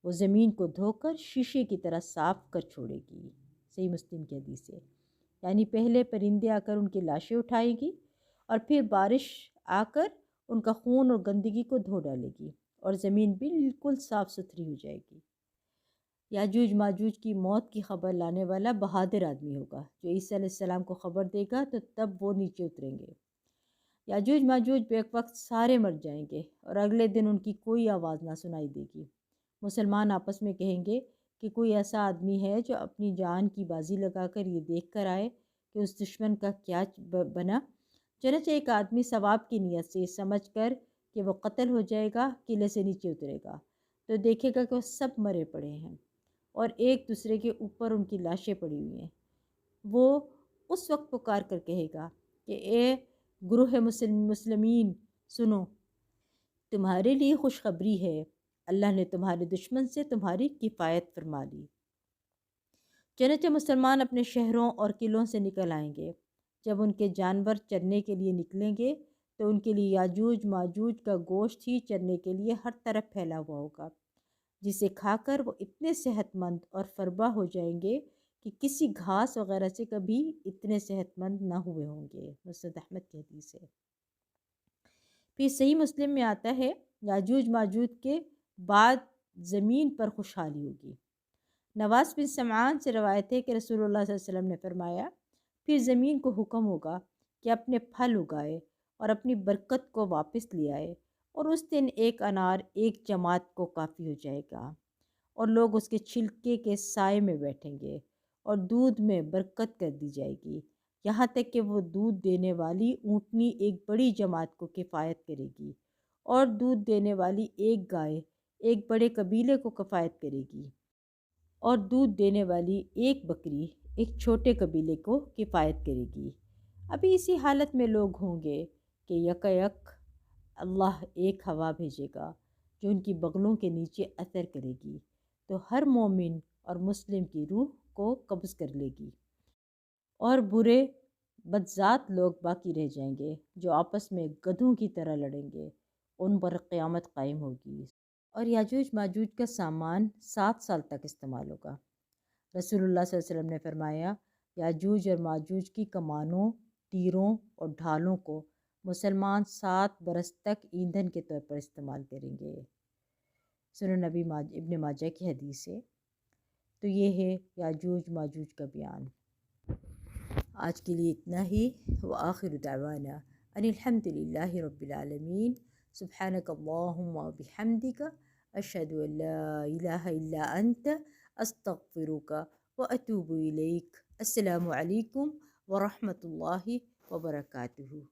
وہ زمین کو دھو کر شیشے کی طرح صاف کر چھوڑے گی۔ صحیح مسلم کی حدیث ہے۔ یعنی پہلے پرندے آ کر ان کی لاشیں اٹھائے گی اور پھر بارش آ کر ان کا خون اور گندگی کو دھو ڈالے گی اور زمین بالکل صاف ستھری ہو جائے گی۔ یاجوج ماجوج کی موت کی خبر لانے والا بہادر آدمی ہوگا جو عیسیٰ علیہ السلام کو خبر دے گا تو تب وہ نیچے اتریں گے۔ یاجوج ماجوج بیک وقت سارے مر جائیں گے اور اگلے دن ان کی کوئی آواز نہ سنائی دے گی۔ مسلمان آپس میں کہیں گے کہ کوئی ایسا آدمی ہے جو اپنی جان کی بازی لگا کر یہ دیکھ کر آئے کہ اس دشمن کا کیا بنا۔ چنانچہ ایک آدمی ثواب کی نیت سے سمجھ کر کہ وہ قتل ہو جائے گا قلعے سے نیچے اترے گا تو دیکھے گا کہ وہ سب مرے پڑے ہیں اور ایک دوسرے کے اوپر ان کی لاشیں پڑی ہوئی ہیں۔ وہ اس وقت پکار کر کہے گا کہ اے گروہ مسلمین سنو، تمہارے لیے خوشخبری ہے، اللہ نے تمہارے دشمن سے تمہاری کفایت فرما لی۔ چنانچہ مسلمان اپنے شہروں اور قلعوں سے نکل آئیں گے۔ جب ان کے جانور چرنے کے لیے نکلیں گے تو ان کے لیے یاجوج ماجوج کا گوشت ہی چرنے کے لیے ہر طرف پھیلا ہوا ہوگا، جسے کھا کر وہ اتنے صحت مند اور فربا ہو جائیں گے کہ کسی گھاس وغیرہ سے کبھی اتنے صحت مند نہ ہوئے ہوں گے۔ مسعود احمد کی حدیث ہے۔ پھر صحیح مسلم میں آتا ہے یاجوج ماجوج کے بعد زمین پر خوشحالی ہوگی۔ نواس بن سمعان سے روایت ہے کہ رسول اللہ صلی اللہ علیہ وسلم نے فرمایا، پھر زمین کو حکم ہوگا کہ اپنے پھل اگائے اور اپنی برکت کو واپس لے آئے، اور اس دن ایک انار ایک جماعت کو کافی ہو جائے گا اور لوگ اس کے چھلکے کے سائے میں بیٹھیں گے اور دودھ میں برکت کر دی جائے گی، یہاں تک کہ وہ دودھ دینے والی اونٹنی ایک بڑی جماعت کو کفایت کرے گی اور دودھ دینے والی ایک گائے ایک بڑے قبیلے کو کفایت کرے گی اور دودھ دینے والی ایک بکری ایک چھوٹے قبیلے کو کفایت کرے گی۔ ابھی اسی حالت میں لوگ ہوں گے کہ یکایک اللہ ایک ہوا بھیجے گا جو ان کی بغلوں کے نیچے اثر کرے گی تو ہر مومن اور مسلم کی روح کو قبض کر لے گی اور برے بدذات لوگ باقی رہ جائیں گے جو آپس میں گدھوں کی طرح لڑیں گے، ان پر قیامت قائم ہوگی۔ اور یاجوج ماجوج کا سامان 7 سال تک استعمال ہوگا۔ رسول اللہ صلی اللہ علیہ وسلم نے فرمایا، یاجوج اور ماجوج کی کمانوں، تیروں اور ڈھالوں کو مسلمان 7 برس تک ایندھن کے طور پر استعمال کریں گے۔ سنن نبی ابن ماجہ کی حدیث ہے۔ تو یہ ہے یاجوج ماجوج کا بیان۔ آج کے لیے اتنا ہی، وآخر دعوانا ان الحمد للہ رب العالمین، سبحانک اللہم و بحمدک، اشہد ان لا الہ الا انت، استغفرک و اتوب الیک۔ السلام علیکم ورحمۃ اللہ وبرکاتہ۔